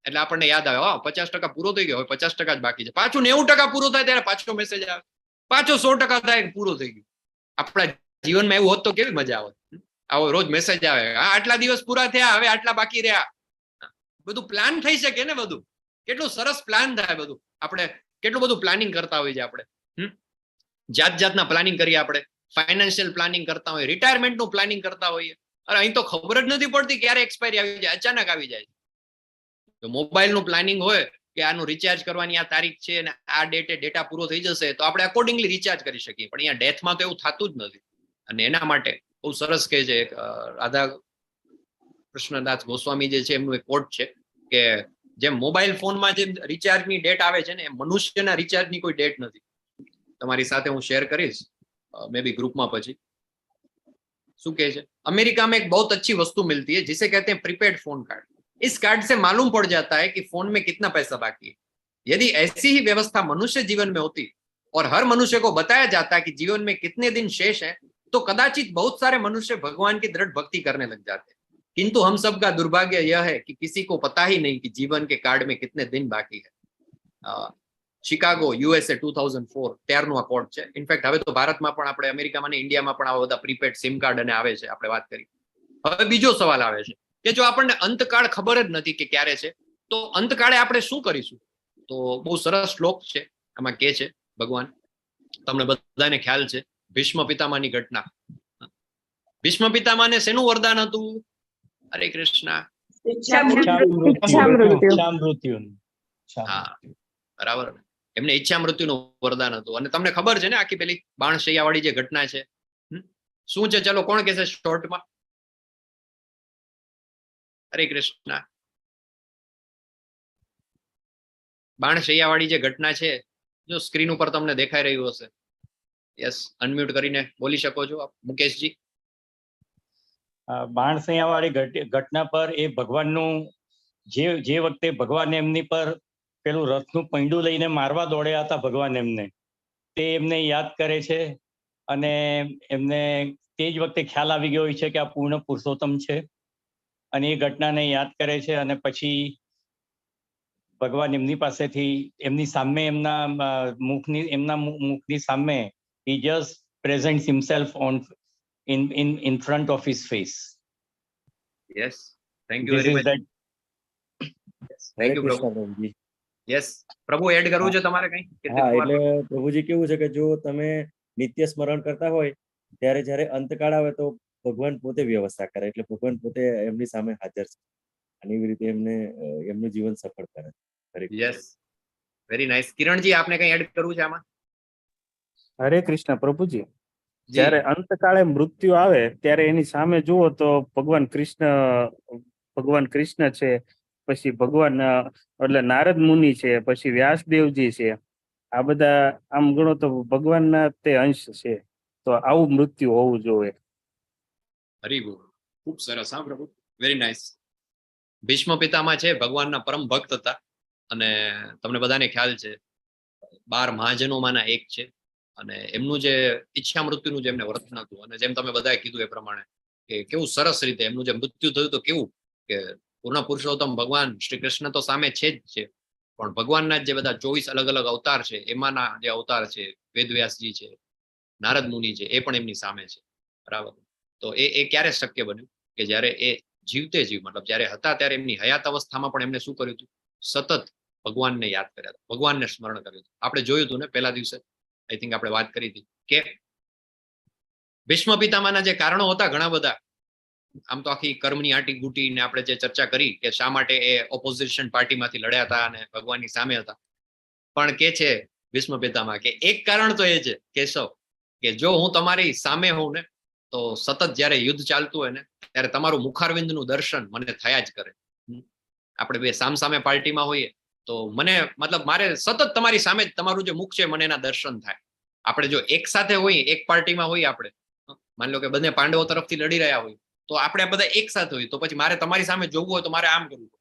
એટલે આપણને યાદ આવે, 50% પૂરો થઈ ગયો, 50% જ બાકી છે. પાછું 90% પૂરો થાય ત્યારે પાછો મેસેજ આવે, પાછો 100% થાય પૂરો થઈ ગયું. આપણા જીવનમાં એવું હોત તો કેવી મજા આવે. આવો રોજ મેસેજ આવે, હા આટલા દિવસ પૂરા થયા, હવે આટલા બાકી રહ્યા. બધું પ્લાન થઈ શકે ને, બધું કેટલું સરસ પ્લાન થાય. બધું આપણે કેટલું બધું પ્લાનિંગ કરતા હોઈએ છીએ. આપણે જાતના પ્લાનિંગ કરીએ, આપણે ફાઇનાન્શિયલ પ્લાનિંગ કરતા હોઈએ, રિટાયરમેન્ટનું પ્લાનિંગ કરતા હોઈએ. અરે અહીં તો ખબર જ નથી પડતી ક્યારે એક્સપાયરી આવી જાય, અચાનક આવી જાય. તો મોબાઈલનું પ્લાનિંગ હોય કે આનું રિચાર્જ કરવાની આ તારીખ છે અને આ ડેટે ડેટા પૂરો થઈ જશે, તો આપણે અકોર્ડિંગલી રિચાર્જ કરી શકીએ. પણ અહીંયા ડેથમાં તો એવું થતું જ નથી. અને એના માટે બહુ સરસ કહે છે રાધા કૃષ્ણદાસ ગોસ્વામી જે છે, એમનું એક કોટ છે કે જેમ મોબાઈલ ફોનમાં જે રિચાર્જની ડેટ આવે છે ને, એ મનુષ્યના રિચાર્જની કોઈ ડેટ નથી. તમારી સાથે હું શેર કરીશ મે બી ગ્રુપમાં પછી. શું કહે છે? अमेरिका में एक बहुत अच्छी वस्तु मिलती है जिसे कहते हैं प्रीपेड फोन कार्ड. इस कार्ड से मालूम पड़ जाता है कि फोन में कितना पैसा बाकी है. यदि ऐसी ही व्यवस्था मनुष्य जीवन में होती और हर मनुष्य को बताया जाता कि जीवन में कितने दिन शेष हैं, तो कदाचित बहुत सारे मनुष्य भगवान की दृढ़ भक्ति करने लग जाते. किंतु हम सबका दुर्भाग्य यह है कि किसी को पता ही नहीं कि जीवन के कार्ड में कितने दिन बाकी है. શિકાગો યુએસએ 2004 ત્યારનું આ કોડ છે. ઇનફેક્ટ હવે તો ભારતમાં પણ, આપણે અમેરિકામાં ને ઇન્ડિયામાં પણ આવા બધા પ્રીપેડ સિમ કાર્ડ અને આવે છે, આપણે વાત કરી. હવે બીજો સવાલ આવે છે કે જો આપણને અંતકાળ ખબર જ નથી કે ક્યારે છે, તો અંતકાળે આપણે શું કરીશું? તો બહુ સરસ શ્લોક છે. આમાં કે છે ભગવાન, તમને બધાને ખ્યાલ છે, ભીષ્મ પિતામહની ઘટના. ભીષ્મ પિતામહને શેનું વરદાન હતું? હરે કૃષ્ણ. મૃત્યુ. હા, બરાબર. એમને ઈચ્છા મૃત્યુનું વરદાન હતું. અને તમને ખબર છે ને આખી પેલી બાણશૈયા વાળી જે ઘટના છે, શું છે? ચલો કોણ કહેશે શોર્ટમાં? હરે કૃષ્ણ. બાણશૈયા વાળી જે ઘટના છે, જો સ્ક્રીન ઉપર તમને દેખાઈ રહ્યું હશે. યસ, અનમ્યુટ કરીને બોલી શકો છો આપ, મુકેશજી. બાણસૈયા વાળી ઘટના પર એ ભગવાનનું જે વખતે ભગવાન એમની પર પેલું રથનું પૈંડું લઈને મારવા દોડ્યા હતા ભગવાન એમને, તે એમને યાદ કરે છે. અને એમને તે જ વખતે ખ્યાલ આવી ગયો છે કે આ પૂર્ણ પુરુષોત્તમ છે, અને એ ઘટનાને યાદ કરે છે. અને પછી ભગવાન એમની પાસેથી એમની સામે એમના મુખની સામે he just presents himself in front of his face. Yes, thank you very much. Thank you પ્રભુ. યસ, પ્રભુ એડ કરવું છે તમારે કઈ? હા, એટલે પ્રભુજી કેવું છે કે જો તમે નિત્ય સ્મરણ કરતા હોય ત્યારે જ્યારે અંતકાળ આવે તો ભગવાન પોતે વ્યવસ્થા કરે, એટલે ભગવાન પોતે એમની સામે હાજર છે અને એવી રીતે એમનું જીવન સફળ કરે. Yes, very nice. કિરણજી, આપને કઈ એડ કરવું છે આમાં? હરે કૃષ્ણ પ્રભુજી. જ્યારે અંતકાળે મૃત્યુ આવે ત્યારે એની સામે જુઓ તો ભગવાન કૃષ્ણ છે, પછી ભગવાન એટલે નારદ મુનિ છે, પછી વ્યાસદેવજી છે. આ બધા આમ ગણો તો ભગવાનના તે અંશ છે. તો આવું મૃત્યુ હોવું જોઈએ. હરી બોલ, ખૂબ સરસ. હા પ્રભુ, વેરી નાઇસ. ભીષ્મ પિતામહ છે, ભગવાનના પરમ ભક્ત હતા. અને તમને બધાને ખ્યાલ છે 12 મહાજનોમાંના એક છે. અને એમનું જે ઈચ્છા મૃત્યુનું જે એમને વર્તન હતું, અને જેમ તમે બધાએ કીધું એ પ્રમાણે કે કેવું સરસ રીતે એમનું જે મૃત્યુ થયું તો કેવું કે પૂર્ણ પુરુષોત્તમ ભગવાન શ્રી કૃષ્ણ તો સામે છે જ છે, પણ ભગવાનના જે બધા 24 અલગ અલગ અવતાર છે, એમાંના જે અવતાર છે, વેદવ્યાસજી છે, નારદ મુનિ છે, એ પણ એમની સામે છે. બરાબર. તો એ ક્યારે શક્ય બન્યું કે જ્યારે એ જીવતે જીવ, મતલબ જ્યારે હતા ત્યારે એમની હયાત અવસ્થામાં પણ એમને શું કર્યું હતું? સતત ભગવાનને યાદ કર્યા હતા, ભગવાનને સ્મરણ કર્યું હતું. આપણે જોયું હતું ને પહેલા દિવસે, આઈ થિંક આપણે વાત કરી હતી કે ભીષ્મ પિતામહના જે કારણો હતા ઘણા બધા. આમ તો આખી કર્મની આટી ગુટી ને આપણે જે ચર્ચા કરી કે શા માટે એ ઓપોઝિશન પાર્ટીમાંથી લડ્યા હતા અને ભગવાનની સામે હતા. પણ કે છે ભીષ્મ પિતામહ કે એક કારણ તો એ છે કેશવ, કે જો હું તમારી સામે હોઉં ને તો સતત જ્યારે યુદ્ધ ચાલતું હોય ને ત્યારે તમારું મુખારવિંદનું દર્શન મને થયા જ કરે. આપણે બે સામસામે પાર્ટીમાં હોઈએ તો મને, મતલબ મારે સતત તમારી સામે જ તમારું જે મુખ છે મને એના દર્શન થાય. આપણે જો એક સાથે હોઈએ, એક પાર્ટીમાં હોઈએ, આપણે માની લો કે બંને પાંડવો તરફથી લડી રહ્યા હોય, તો આપણે બધા એક સાથે હોઈએ તો પછી મારે તમારી સામે જોવું હોય તો મારે આમ કરવું પડે,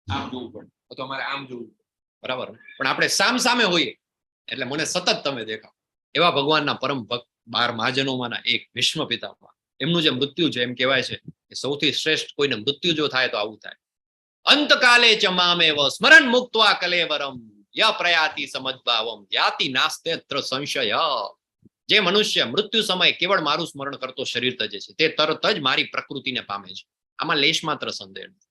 આમ જોવું પડે, અથવા મારે આમ જોવું પડે. બરાબર. પણ આપણે સામે હોઈએ એટલે મને સતત તમે દેખાવ. એવા ભગવાનના પરમ ભક્ત 12 મહાજનોમાંના એક ભીષ્મ પિતામહ, એમનું જે મૃત્યુ છે, એમ કહેવાય છે કે સૌથી શ્રેષ્ઠ કોઈને મૃત્યુ જો થાય તો આવું થાય. અંતકાલે ચ મામેવ સ્મરણ મુક્ત્વા કલેવરમ ય પ્રયાતિ સમજભાવમ યાતિ નાસ્તેત્ર સંશય. જે મનુષ્ય મૃત્યુ સમયે કેવળ મારું સ્મરણ કરતો શરીર તજે છે, તે તરત જ મારી પ્રકૃતિને પામે છે. આમાં લેશ માત્ર સંદેહ નથી.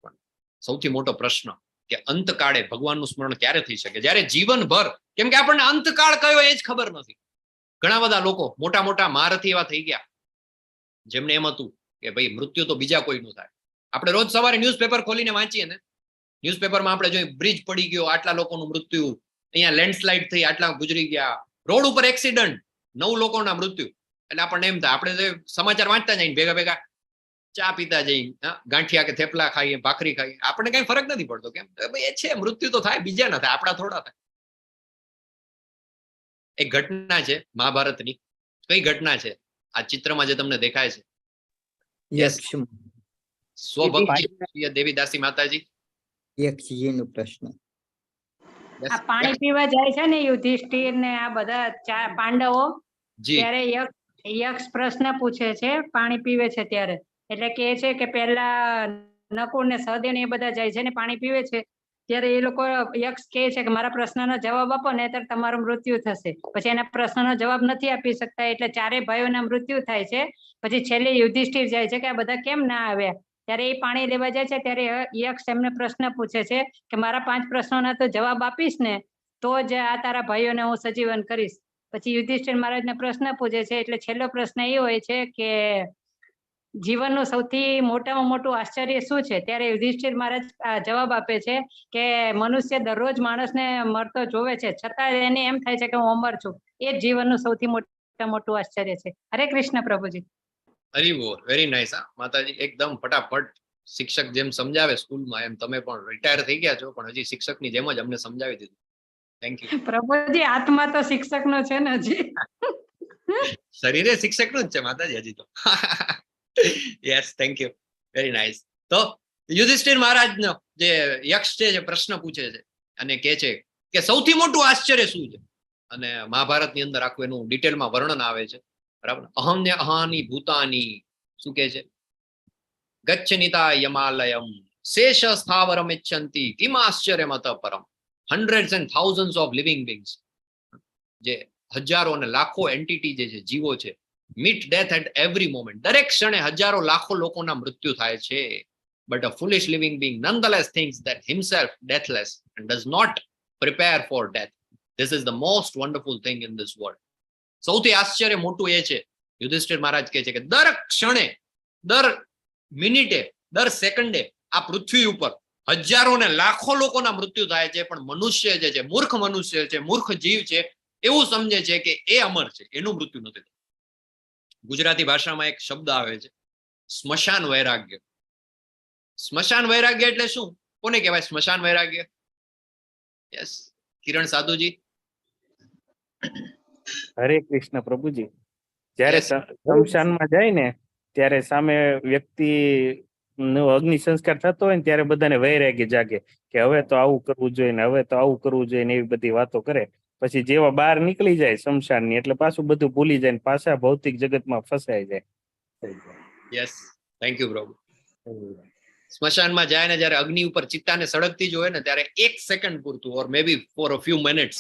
પણ સૌથી મોટો પ્રશ્ન કે અંતકાળે ભગવાનનું સ્મરણ ક્યારે થઈ શકે? જ્યારે જીવનભર, કેમ કે આપણને અંતકાળ કયો એ જ ખબર નથી. ઘણા બધા લોકો મોટા મોટા મહારથી એવા થઈ ગયા જેમને એમ હતું કે ભાઈ મૃત્યુ તો બીજા કોઈનું થાય. આપણે રોજ સવારે ન્યૂઝપેપર ખોલીને વાંચીએ ને, ન્યૂઝપેપરમાં આપણે જોઈએ બ્રિજ પડી ગયો, આટલા લોકોનું મૃત્યુ, અહીંયા લેન્ડસ્લાઇડ થઈ, આટલા ગુજરી ગયા, રોડ ઉપર એક્સિડન્ટ, 9 લોકોના મૃત્યુ. એટલે આપણને એમ થાય, આપણે સમાચાર વાંચતા જઈને ભેગા ભેગા ચા પીતા જઈને ગાંઠિયા કે થેપલા ખાઈએ, ભાખરી ખાઈએ, આપણને કઈ ફરક નથી પડતો. કેમ? ભાઈ એ છે, મૃત્યુ તો થાય, બીજા ના થાય, આપણા થોડા થાય. એક ઘટના છે મહાભારતની. કઈ ઘટના છે? આ ચિત્રમાં જે તમને દેખાય છે, સ્વભક્તિ દેવીદાસી માતાજી. યક્ષજીનો પ્રશ્ન. આ પાણી પીવા જાય છે ને યુધિષ્ઠિર ને આ બધા પાંડવો, ત્યારે યક્ષ પ્રશ્ન પૂછે છે, પાણી પીવે છે ત્યારે. એટલે કે છે કે પહેલા નકુળ ને સહદેવ ને એ બધા જાય છે ને પાણી પીવે છે, ત્યારે એ લોકો, યક્ષ કહે છે કે મારા પ્રશ્નનો જવાબ આપો ને ત્યારે તમારું મૃત્યુ થશે. પછી એના પ્રશ્નનો જવાબ નથી આપી શકતા એટલે ચારેય ભાઈઓના મૃત્યુ થાય છે. પછી છેલ્લે યુધિષ્ઠિર જાય છે કે આ બધા કેમ ના આવ્યા? ત્યારે એ પાણી લેવા જાય છે ત્યારે યક્ષ એમને પ્રશ્ન પૂછે છે કે મારા 5 પ્રશ્નોના તો જવાબ આપીશ ને તો જ આ તારા ભાઈઓને હું સજીવન કરીશ. પછી યુધિષ્ઠિર મહારાજને પ્રશ્ન પૂછે છે એટલે છેલ્લો પ્રશ્ન એ હોય છે કે જીવનનું સૌથી મોટામાં મોટું આશ્ચર્ય શું છે? ત્યારે યુધિષ્ઠિર મહારાજ જવાબ આપે છે કે મનુષ્ય દરરોજ માણસને મરતો જોવે છે છતાં એને એમ થાય છે કે હું અમર છું. એ જ જીવનનું સૌથી મોટું આશ્ચર્ય છે. હરે કૃષ્ણ પ્રભુજી. હરી બોલ, વેરી નાઇસ. માતાજી એકદમ ફટાફટ શિક્ષક જેમ સમજાવે સ્કૂલમાં એમ તમે પણ રિટાયર થઈ ગયા છો પણ હજી શિક્ષકની જેમ જ અમને સમજાવી દીધું. થેન્ક યુ પ્રભુજી. આત્મા તો શિક્ષકનો છે ને હજી. શરીરે શિક્ષકનું જ છે માતાજી હજી તો. Yes, thank you, very nice. તો યુધિષ્ઠિર મહારાજનો જે યક્ષ છે જે પ્રશ્ન પૂછે છે અને કહે છે કે સૌથી મોટું આશ્ચર્ય શું છે? અને મહાભારતની અંદર આખું એનું ડિટેલમાં વર્ણન આવે છે. બરાબર. અહમ્ય અહાની ભૂતાની શું કે છે? ગચ્છનિતા યમાલયમ શેષ સ્થાવરમ ઇચ્છંતિ કિમ આશ્ચર્યમત પરમ. hundreds and thousands of living beings, જે હજારો અને લાખો એન્ટિટી જે છે જીવો છે, meet death at every moment. દરેક ક્ષણે હજારો લાખો લોકોના મૃત્યુ થાય છે. But a foolish living being nonetheless thinks that himself deathless and does not prepare for death. This is the most wonderful thing in this world. સૌથી આશ્ચર્ય મોટું એ છે, યુધિષ્ઠિર મહારાજ કહે છે કે દર ક્ષણે, દર મિનિટે, દર સેકન્ડે આ પૃથ્વી ઉપર હજારો ને લાખો લોકોના મૃત્યુ થાય છે પણ મનુષ્ય જે છે, મૂર્ખ મનુષ્ય છે, મૂર્ખ જીવ છે, એવું સમજે છે કે એ અમર છે, એનું મૃત્યુ નથી થતું. ગુજરાતી ભાષામાં એક શબ્દ આવે છે સ્મશાન વૈરાગ્ય. સ્મશાન વૈરાગ્ય એટલે શું? કોને કહેવાય સ્મશાન વૈરાગ્ય? યસ, કિરણ સાધુજી. હરે કૃષ્ણ પ્રભુજી. જયારે સ્મશાનમાં જાય ને ત્યારે સામે વ્યક્તિ નો અગ્નિ સંસ્કાર થતો હોય ને ત્યારે બધાને વૈરાગ્ય જાગે કે હવે તો આવું કરવું જોઈએ ને હવે તો આવું કરવું જોઈએ ને એવી બધી વાતો કરે. પછી જેવા બહાર નીકળી જાય સ્મશાનની એટલે પાછું બધું ભૂલી જાય ને પાછા ભૌતિક જગતમાં ફસાઈ જાય. યસ, થેન્ક યુ પ્રભુ. સ્મશાનમાં જાય ને જયારે અગ્નિ ઉપર ચિત્તાને સળગતી જ હોય ને ત્યારે 1 સેકન્ડ પૂરતું ઓર મે બી ફોર અ ફ્યુ મિનિટ્સ,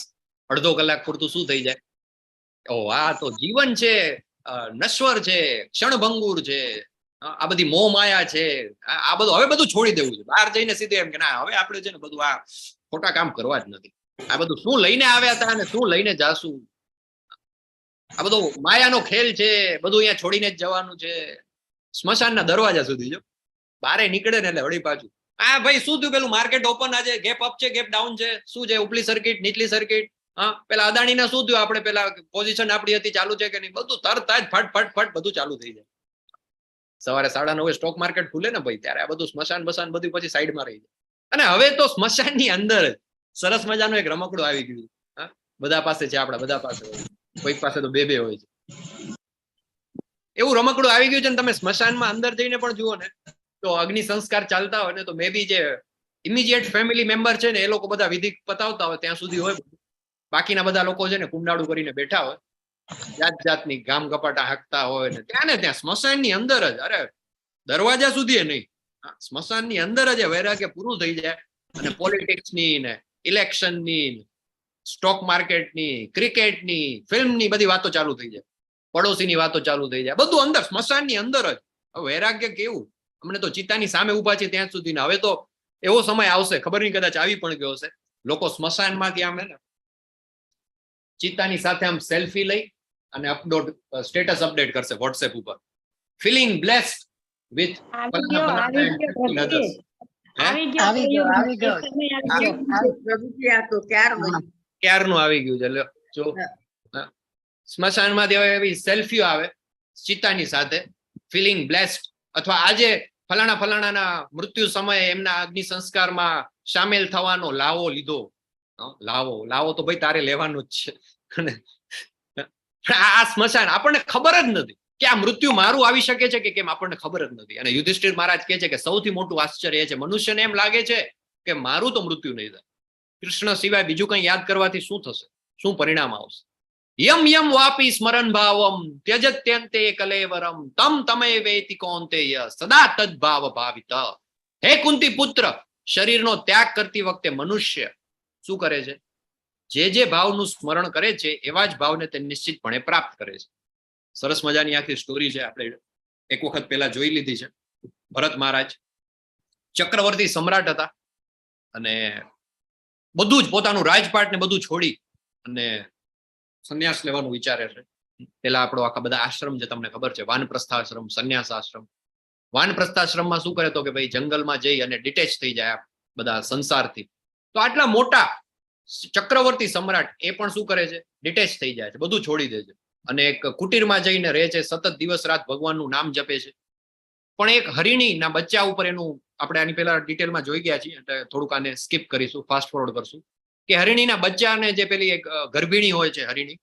અડધો કલાક પૂરતું શું થઈ જાય? ઓ આ તો જીવન છે, નશ્વર છે, ક્ષણભંગુર છે, આ બધી મોહ માયા છે, આ બધું હવે બધું છોડી દેવું છે. બહાર જઈને સીધે એમ કે ના હવે આપણે છે ને બધું આ ખોટા કામ કરવા જ નથી. આ બધું શું લઈને આવ્યા હતા અને શું લઈને જાશું? આ બધો માયાનો ખેલ છે, બધું અહીંયા છોડીને જ જવાનું છે. સ્મશાનના દરવાજા સુધી જો બારે નીકળે ને એટલે વળી પાછું આ ભાઈ શું થયું? પેલું માર્કેટ ઓપન આજે ગેપ અપ છે, ગેપ ડાઉન છે, શું છે? ઉપલી સર્કિટ, નીચલી સર્કિટ, હા પેલા અદાણીના શું થયું? આપણે પેલા પોઝિશન આપણી હતી ચાલુ છે કે નહીં? બધું તરત જ ફટ ફટ ફટ બધું ચાલુ થઈ જાય. સવારે 9:30 સ્ટોક માર્કેટ ખુલે ને ભાઈ ત્યારે આ બધું સ્મશાન બસાન બધું પછી સાઈડમાં રહી જાય. અને હવે તો સ્મશાનની અંદર જ સરસ મજાનું એક રમકડું આવી ગયું. હા, બધા પાસે છે, આપણા બધા પાસે હોય, કોઈક પાસે તો 2 હોય છે. એવું રમકડું આવી ગયું છે ને તમે સ્મશાનમાં અંદર જઈને પણ જુઓ ને તો અગ્નિ સંસ્કાર ચાલતા હોય ને તો મે બી જે ઇમિડિયેટ ફેમિલી મેમ્બર છે ને એ લોકો બધા વિધિ પતાવતા હોય ત્યાં સુધી હોય. બાકીના બધા લોકો છે ને કુંડાળું કરીને બેઠા હોય, જાત જાતની ગામ ગપાટા હાંકતા હોય ને ત્યાં સ્મશાનની અંદર જ, અરે દરવાજા સુધી નહીં, સ્મશાનની અંદર જ વૈરાગ્ય પૂરું થઈ જાય અને પોલિટિક્સની ને ઇલેક્શનની, સ્ટોક માર્કેટની, ક્રિકેટની, ફિલ્મની બધી વાતો ચાલુ થઈ જાય, પડોશીની વાતો ચાલુ થઈ જાય, બધું અંદર સ્મશાનની અંદર જ. વૈરાગ્ય કેવું? અમને તો ચિત્તાની સામે ઉભા છે ત્યાં સુધી ને હવે તો એવો સમય આવશે, ખબર નહીં કદાચ આવી પણ ગયો હશે, લોકો સ્મશાનમાંથી આમ ને ચિત્તાની સાથે આમ સેલ્ફી લઈ અને સ્ટેટસ અપડેટ કરશે વોટ્સએપ ઉપર, ફીલિંગ બ્લેસ્ડ વિથ ક્યારનું આવી ગયું છે. જો સ્મશાનમાંથી હવે એવી સેલ્ફીઓ આવે ચિત્તાની સાથે, ફીલિંગ બ્લેસ્ડ, અથવા આજે ફલાણા ફલાણાના મૃત્યુ સમયે એમના અગ્નિ સંસ્કારમાં સામેલ થવાનો લાવો લીધો. લાવો તો ભાઈ તારે લેવાનો જ છે. આ સ્મશાન આપણને ખબર જ નથી કે આ મૃત્યુ મારું આવી શકે છે કે કેમ, આપણને ખબર જ નથી. અને યુધિષ્ઠિર મહારાજ કહે છે કે સૌથી મોટું આશ્ચર્ય એ છે મનુષ્યને એમ લાગે છે કે મારું તો મૃત્યુ નહીં થાય, કૃષ્ણ સિવાય બીજું કંઈ યાદ કરવાથી શું થશે, શું પરિણામ આવશે? યમ યમ વાપી સ્મરણ ભાવમ ત્યજત્યંતે કલેવરમ તમ તમે વેતિ કૌંતેય સદા તદ્ભાવ ભાવિત. હે કુંતી પુત્ર, શરીરનો ત્યાગ કરતી વખતે મનુષ્ય શું કરે છે? જે ભાવનું સ્મરણ કરે છે એવા જ ભાવને તે નિશ્ચિતપણે પ્રાપ્ત કરે છે. સરસ મજાની આખી સ્ટોરી છે, આપણે એક વખત પહેલા જોઈ લીધી છે. ભરત મહારાજ ચક્રવર્તી સમ્રાટ હતા અને બધું જ પોતાનું રાજપાટ ને બધું છોડી અને સંન્યાસ લેવાનું વિચારે છે. પેલા આપણો આખા બધા આશ્રમ જે તમને ખબર છે, વાનપ્રસ્થાશ્રમ, સંન્યાસ આશ્રમ. વાનપ્રસ્થાશ્રમમાં શું કરે તો કે ભાઈ જંગલમાં જઈ અને ડિટેચ થઈ જાય બધા સંસારથી. તો આટલા મોટા ચક્રવર્તી સમ્રાટ એ પણ શું કરે છે, ડિટેચ થઈ જાય છે, બધું છોડી દે છે અને એક કુટીરમાં જઈને રહે છે, સતત દિવસ રાત ભગવાનનું નામ જપે છે. પણ એક હરિણીના બચ્ચા ઉપર એનું, આપણે આની પહેલા ડિટેલમાં જોઈ ગયા છીએ એટલે થોડુંક આને સ્કીપ કરીશું, ફાસ્ટ ફોરવર્ડ કરશું, કે હરિણીના બચ્ચાને જે પેલી એક ગર્ભિણી હોય છે હરિણી,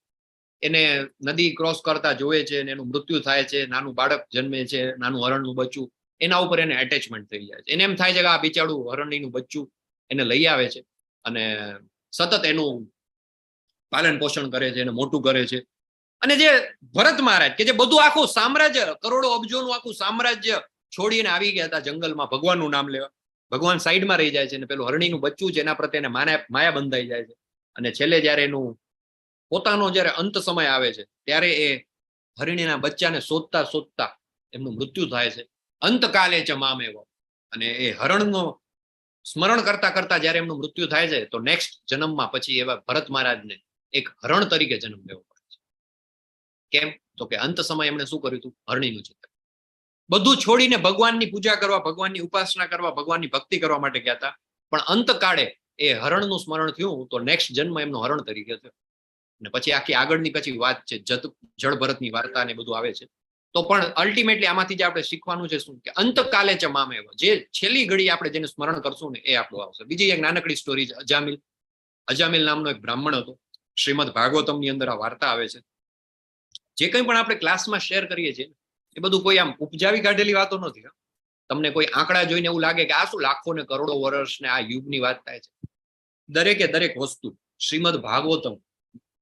એને નદી ક્રોસ કરતા જોવે છે અને એનું મૃત્યુ થાય છે, નાનું બાળક જન્મે છે, નાનું હરણનું બચ્ચું, એના ઉપર એને એટેચમેન્ટ થઈ જાય છે. એને એમ થાય છે કે આ બિચારું હરણીનું બચ્ચું એને લઈ આવે છે અને સતત એનું પાલન પોષણ કરે છે, એને મોટું કરે છે. અને જે ભરત મહારાજ કે જે બધું આખું સામ્રાજ્ય, કરોડો અબજોનું આખું સામ્રાજ્ય છોડીને આવી ગયા હતા જંગલમાં ભગવાનનું નામ લેવા, ભગવાન સાઈડમાં રહી જાય છે અને પેલું હરણીનું બચ્ચું છે એના પ્રત્યે એને માયા બંધાઈ જાય છે. અને છેલ્લે જયારે એનું પોતાનો જયારે અંત સમય આવે છે ત્યારે એ હરિણીના બચ્ચાને શોધતા શોધતા એમનું મૃત્યુ થાય છે. અંતકાલે ચ મામેવ, અને એ હરણનો સ્મરણ કરતા કરતા જયારે એમનું મૃત્યુ થાય છે તો નેક્સ્ટ જન્મમાં પછી એવા ભરત મહારાજને એક હરણ તરીકે જન્મ લેવો પડે છે. કેમ તો કે અંત સમય એમણે શું કર્યું હતું, હરણીનું ચિંતન, બધું છોડીને ભગવાનની પૂજા કરવા, ભગવાનની ઉપાસના કરવા, ભગવાનની ભક્તિ કરવા માટે ગયા હતા. પણ અંતકાળે એ હરણનું સ્મરણ થયું તો નેક્સ્ટ જન્મ એમનો હરણ તરીકે થયો. અને પછી આખી આગળની પછી વાત છે, જળ ભરતની વાર્તા ને બધું આવે છે. તો પણ અલ્ટિમેટલી આમાંથી જે આપણે શીખવાનું છે શું, કે અંતકાલે ચ મામેવ, જે છેલ્લી ઘડી આપણે જેને સ્મરણ કરશું ને એ આપણું આવશે. બીજી એક નાનકડી સ્ટોરી છે, અજામિલ. અજામિલ નામનો એક બ્રાહ્મણ હતો. શ્રીમદ ભાગવતમની અંદર આ વાર્તા આવે છે. જે કંઈ પણ આપણે ક્લાસમાં શેર કરીએ છીએ એ બધું કોઈ આમ ઉપજાવી કાઢેલી વાતો નથી. તમને કોઈ આંકડા જોઈને એવું લાગે કે આ શું લાખો ને કરોડો વર્ષ ને આ યુગની વાત થાય છે. દરેકે દરેક વસ્તુ શ્રીમદ ભાગવતમ,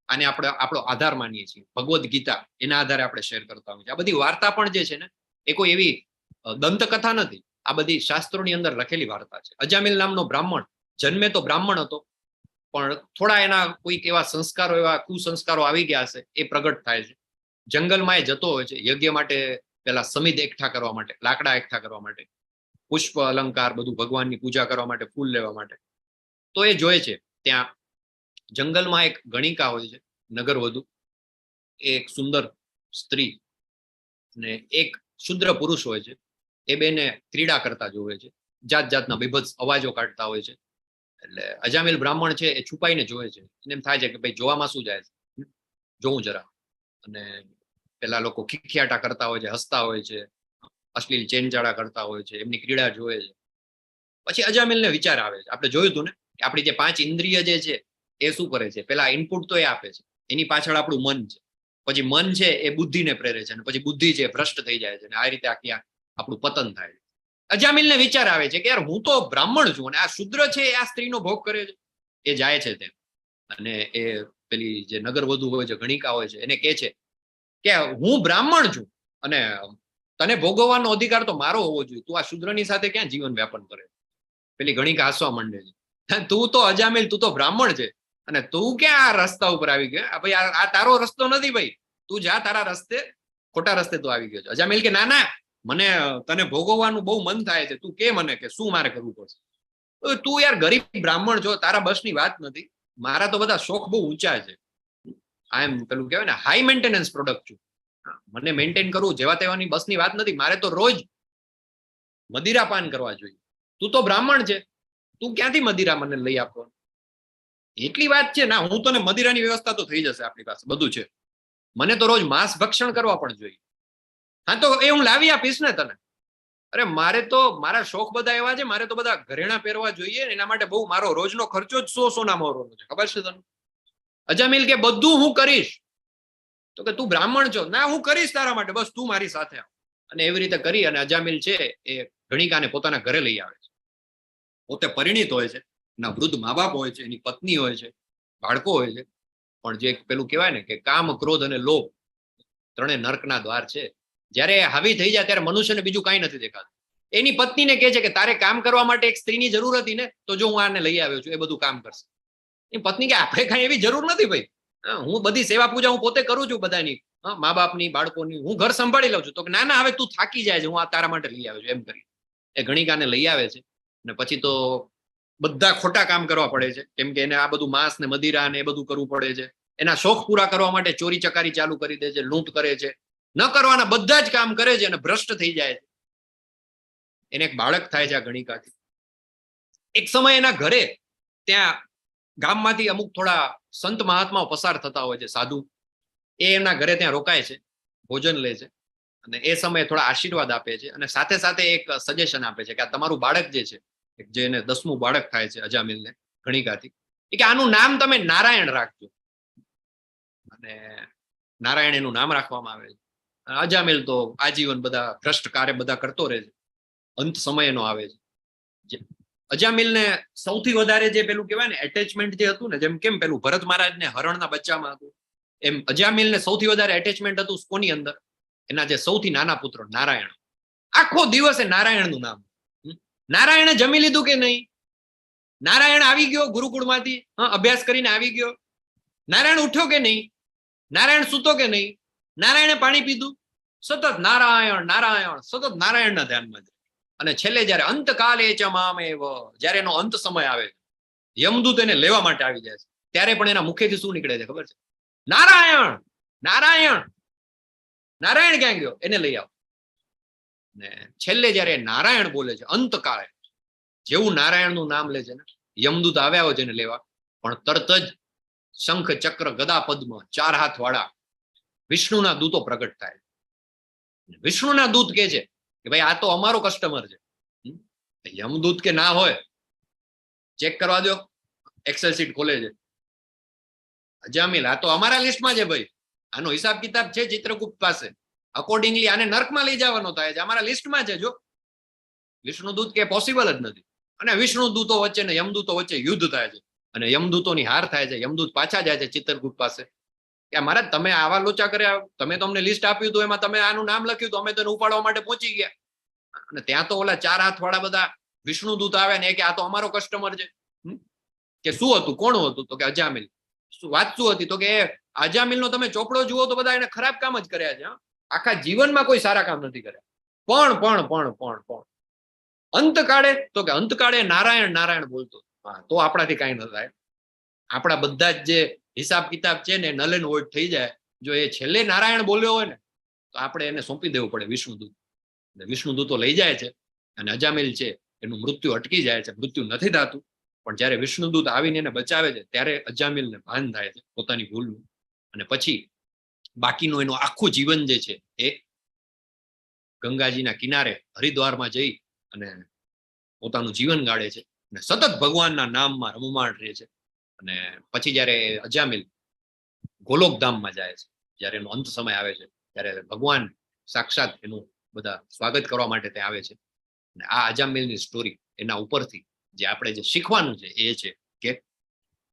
આને આપણે આપણો આધાર માનીએ છીએ, ભગવદ્ ગીતા, એના આધારે આપણે શેર કરતા હોઈએ છીએ. આ બધી વાર્તા પણ જે છે ને એ કોઈ એવી દંતકથા નથી, આ બધી શાસ્ત્રોની અંદર લખેલી વાર્તા છે. અજામિલ નામનો બ્રાહ્મણ જન્મે તો બ્રાહ્મણ હતો, પણ થોડા એના કોઈક એવા સંસ્કારો, એવા કુસંસ્કારો આવી ગયા હશે, એ પ્રગટ થાય છે. જંગલમાં એ જતો હોય છે યજ્ઞ માટે, પેલા સમિધ એકઠા કરવા માટે, લાકડા એકઠા કરવા માટે, પુષ્પ અલંકાર બધું ભગવાનની પૂજા કરવા માટે, ફૂલ લેવા માટે. તો એ જોયે છે ત્યાં જંગલમાં એક ગણિકા હોય છે, નગરવધુ, એક સુંદર સ્ત્રી ને એક શુદ્ર પુરુષ હોય છે. એ બેને ક્રીડા કરતા જોવે છે, જાત જાતના બીભત્સ અવાજો કાઢતા હોય છે. એટલે અજામિલ બ્રાહ્મણ છે એ છુપાઈને જોવે છે. એને એમ થાય છે કે ભાઈ જોવામાં શું જાય છે, જોવું જરા. અને પેલા લોકો ખીખિયાટા કરતા હોય છે, હસતા હોય છે, અશ્લીલ ચેનચાળા કરતા હોય છે, એમની ક્રીડા જોવે છે. પછી અજામિલને વિચાર આવે છે, આપણે જોયું હતું ને કે આપણી જે 5 ઇન્દ્રિય જે છે એ શું કરે છે, પેલા ઇનપુટ તો એ આપે છે, એની પાછળ આપણું મન છે. પછી મન છે એ બુદ્ધિને પ્રેરે છે અને પછી બુદ્ધિ છે ભ્રષ્ટ થઈ જાય છે અને આ રીતે આખી આપણું પતન થાય છે. અજામિલને વિચાર આવે છે કે યાર હું તો બ્રાહ્મણ છું અને આ શુદ્ર છે આ સ્ત્રીનો ભોગ કરે છે. એ જાય છે તેમ અને એ પેલી જે નગરવધુ હોય છે, ગણિકા હોય છે, એને કહે છે કે હું બ્રાહ્મણ છું અને તને ભોગવવાનો અધિકાર તો મારો હોવો જોઈએ, તું આ શુદ્રની સાથે ક્યાં જીવન વ્યાપન કરે. પેલી ગણિકા હસવા માંડે છે, તું તો અજામિલ, તું તો બ્રાહ્મણ છે અને તું ક્યાં આ રસ્તા ઉપર આવી ગયો, ભાઈ આ તારો રસ્તો નથી ભાઈ, તું જા તારા રસ્તે, ખોટા રસ્તે તું આવી ગયો છે. અજામિલ કે ના ના, મને તને ભોગવવાનું બહુ મન થાય છે, તું કે મને કે શું મારે કરવું પડશે. તું યાર ગરીબ બ્રાહ્મણ છો, તારા બસની વાત નથી, મારા તો બધા શોખ બહુ ઊંચા છે. આ એમ પેલું કહેવાય ને હાઈ મેન્ટેનન્સ પ્રોડક્ટ છું, મને મેન્ટેન કરવું જેવા તેવાની બસની વાત નથી, મારે તો રોજ મદિરા પાન કરવા જોઈએ. તું તો બ્રાહ્મણ છે, તું ક્યાંથી મદિરા મને લઈ આપવાનું. એટલી વાત છે ના, હું તને મદિરાની વ્યવસ્થા તો થઈ જશે, આપણી પાસે બધું છે, મને તો રોજ માંસ ભક્ષણ કરવા પણ જોઈએ. હા તો એ હું લાવી આપીશ ને તને. અરે મારે તો મારા શોખ બધા એવા છે, મારે તો બધા ઘરેણા પહેરવા જોઈએ, એના માટે બહુ મારો રોજનો ખર્ચો જ 100 સોના મોહરનો છે, ખબર છે તને. અજામિલ કે બધું હું કરીશ. તો કે તું બ્રાહ્મણ છો, ના હું કરીશ તારા માટે, બસ તું મારી સાથે આવ. અને એવી રીતે કરી અને અજામિલ છે એ ગણિકાને પોતાના ઘરે લઈ આવે છે. પોતે પરિણીત હોય છે, એના વૃદ્ધ મા બાપ હોય છે, એની પત્ની હોય છે, બાળકો હોય છે. પણ જે પેલું કહેવાય ને કે કામ, ક્રોધ અને લોભ ત્રણે નર્કના દ્વાર છે. જ્યારે હાવી થઈ જાય ત્યારે મનુષ્યને બીજું કાંઈ નથી દેખાતું. એની પત્નીને કહે છે કે તારે કામ કરવા માટે એક સ્ત્રીની જરૂર હતી ને, તો જો હું આને લઈ આવ્યો છું, એ બધું કામ કરશે. એ પત્ની કે આપણે કાંઈ એવી જરૂર નથી ભાઈ, હું બધી સેવા પૂજા હું પોતે કરું છું બધાની, મા બાપની, બાળકોની, હું ઘર સંભાળી લઉં છું. તો કે ના ના, હવે તું થાકી જાય છે, હું આ તારા માટે લઈ આવ્યો છું, એમ કરી એ ગણિકાને લઈ આવે છે. અને પછી તો બધા ખોટા કામ કરવા પડે છે, કેમ કે એને આ બધું માંસ ને મદિરા ને એ બધું કરવું પડે છે. એના શોખ પૂરા કરવા માટે ચોરી ચકારી ચાલુ કરી દે છે, લૂંટ કરે છે, ન કરવાના બધા જ કામ કરે છે અને ભ્રષ્ટ થઈ જાય છે. એને એક બાળક થાય છે આ ગણિકાથી. એક સમય એના ઘરે ત્યાં ગામમાંથી અમુક થોડા સંત મહાત્માઓ પસાર થતા હોય છે, સાધુ. એ એમના ઘરે ત્યાં રોકાય છે, ભોજન લે છે અને એ સમયે થોડા આશીર્વાદ આપે છે અને સાથે સાથે એક સજેશન આપે છે કે આ તમારું બાળક જે છે, જે એને 10મું બાળક થાય છે અજામિલને ગણિકાથી, એ કે આનું નામ તમે નારાયણ રાખજો. અને નારાયણ એનું નામ રાખવામાં આવે છે. અજામિલ તો આજીવન બધા ભ્રષ્ટ કાર્ય બધા કરતો રહે છે. અંત સમય એનો આવે છે. અજામિલને સૌથી વધારે જે પેલું કહેવાય ને એટેચમેન્ટ જે હતું ને, જેમ કેમ પેલું ભરત મહારાજને હરણના બચ્ચામાં હતું, એમ અજામિલને સૌથી વધારે એટેચમેન્ટ હતું કોની અંદર? એના જે સૌથી નાના પુત્ર નારાયણ. આખો દિવસ એ નારાયણનું નામ. નારાયણે જમી લીધું કે નહીં? નારાયણ આવી ગયો ગુરુકુળમાંથી, અભ્યાસ કરીને આવી ગયો? નારાયણ ઉઠ્યો કે નહીં? નારાયણ સૂતો કે નહીં? નારાયણે પાણી પીધું? સતત નારાયણ નારાયણ, સતત નારાયણના ધ્યાનમાં. અને છેલ્લે જયારે અંતકાલે ચ મામેવ, જયારે એનો અંત સમય આવે, યમદૂત એને લેવા માટે આવી જાય છે, ત્યારે પણ એના મુખેથી શું નીકળે છે ખબર છે? નારાયણ નારાયણ. નારાયણ ક્યાં ગયો? એને લઈ આવો. ને છેલ્લે જયારે નારાયણ બોલે છે અંતકાળે, જેવું નારાયણનું નામ લે છે ને, યમદૂત આવ્યા હોય છે એને લેવા, પણ તરત જ શંખ ચક્ર ગદા પદ્મ 4 હાથ વાળા વિષ્ણુના દૂતો પ્રગટ થાય. વિષ્ણુના દૂત કે છે કે ભાઈ આ તો અમારો કસ્ટમર છે. યમદૂત કે ના હોય, ચેક કરવા દો, એક્સેલ શીટ ખોલે છે, અજામિલ આ તો અમારા લિસ્ટમાં છે ભાઈ, આનો હિસાબ કિતાબ છે ચિત્રગુપ્ત પાસે, અકોર્ડિંગલી આને નર્કમાં લઈ જવાનો થાય છે, અમારા લિસ્ટમાં છે. જો વિષ્ણુદૂત કે પોસિબલ જ નથી. અને વિષ્ણુદૂતો વચ્ચે ને યમદૂતો વચ્ચે યુદ્ધ થાય છે અને યમદૂતોની હાર થાય છે. યમદૂત પાછા જાય છે ચિત્રગુપ્ત પાસે કે મહારાજ તમે આવા લોચા કર્યા, તમે તો અમને લિસ્ટ આપ્યું હતું, એમાં તમે આનું નામ લખ્યું હતું, અમે તેને ઉપાડવા માટે પહોંચી ગયા. અને ત્યાં તો ઓલા 4 હાથ વાળા બધા વિષ્ણુદૂત આવે ને કે આ તો અમારો કસ્ટમર છે. કે શું હતું, કોણ હતું? તો કે અજામિલ. વાત શું હતી? તો કે અજામિલનો તમે ચોપડો જુઓ તો બધા એને ખરાબ કામ જ કર્યા છે, આખા જીવનમાં કોઈ સારા કામ નથી કર્યા. પણ અંતકાળે, તો કે અંતકાળે નારાયણ નારાયણ બોલતો. હા, તો આપણાથી કઈ ન થાય. આપણા બધા જ જે હિસાબ કિતાબ છે ને નલેન વોઇડ થઈ જાય. જો એ છેલ્લે નારાયણ બોલ્યો હોય ને તો આપણે એને સોંપી દેવું પડે વિષ્ણુદૂત. વિષ્ણુદૂતો લઈ જાય છે અને અજામિલ છે એનું મૃત્યુ અટકી જાય છે, મૃત્યુ નથી થતું. પણ જયારે વિષ્ણુદૂત આવીને એને બચાવે છે ત્યારે અજામિલને ભાન થાય છે પોતાની ભૂલનું. અને પછી બાકીનું એનું આખું જીવન જે છે એ ગંગાજીના કિનારે હરિદ્વારમાં જઈ અને પોતાનું જીવન ગાળે છે અને સતત ભગવાનના નામમાં રમમાણ રહે છે. અને પછી જયારે અજામિલ ગોલોકધામમાં જાય છે, જયારે એનો અંત સમય આવે છે, ત્યારે ભગવાન સાક્ષાત એનું બધા સ્વાગત કરવા માટે ત્યાં આવે છે. અને આ અજામિલની સ્ટોરી, એના ઉપરથી જે આપણે જે શીખવાનું છે એ છે કે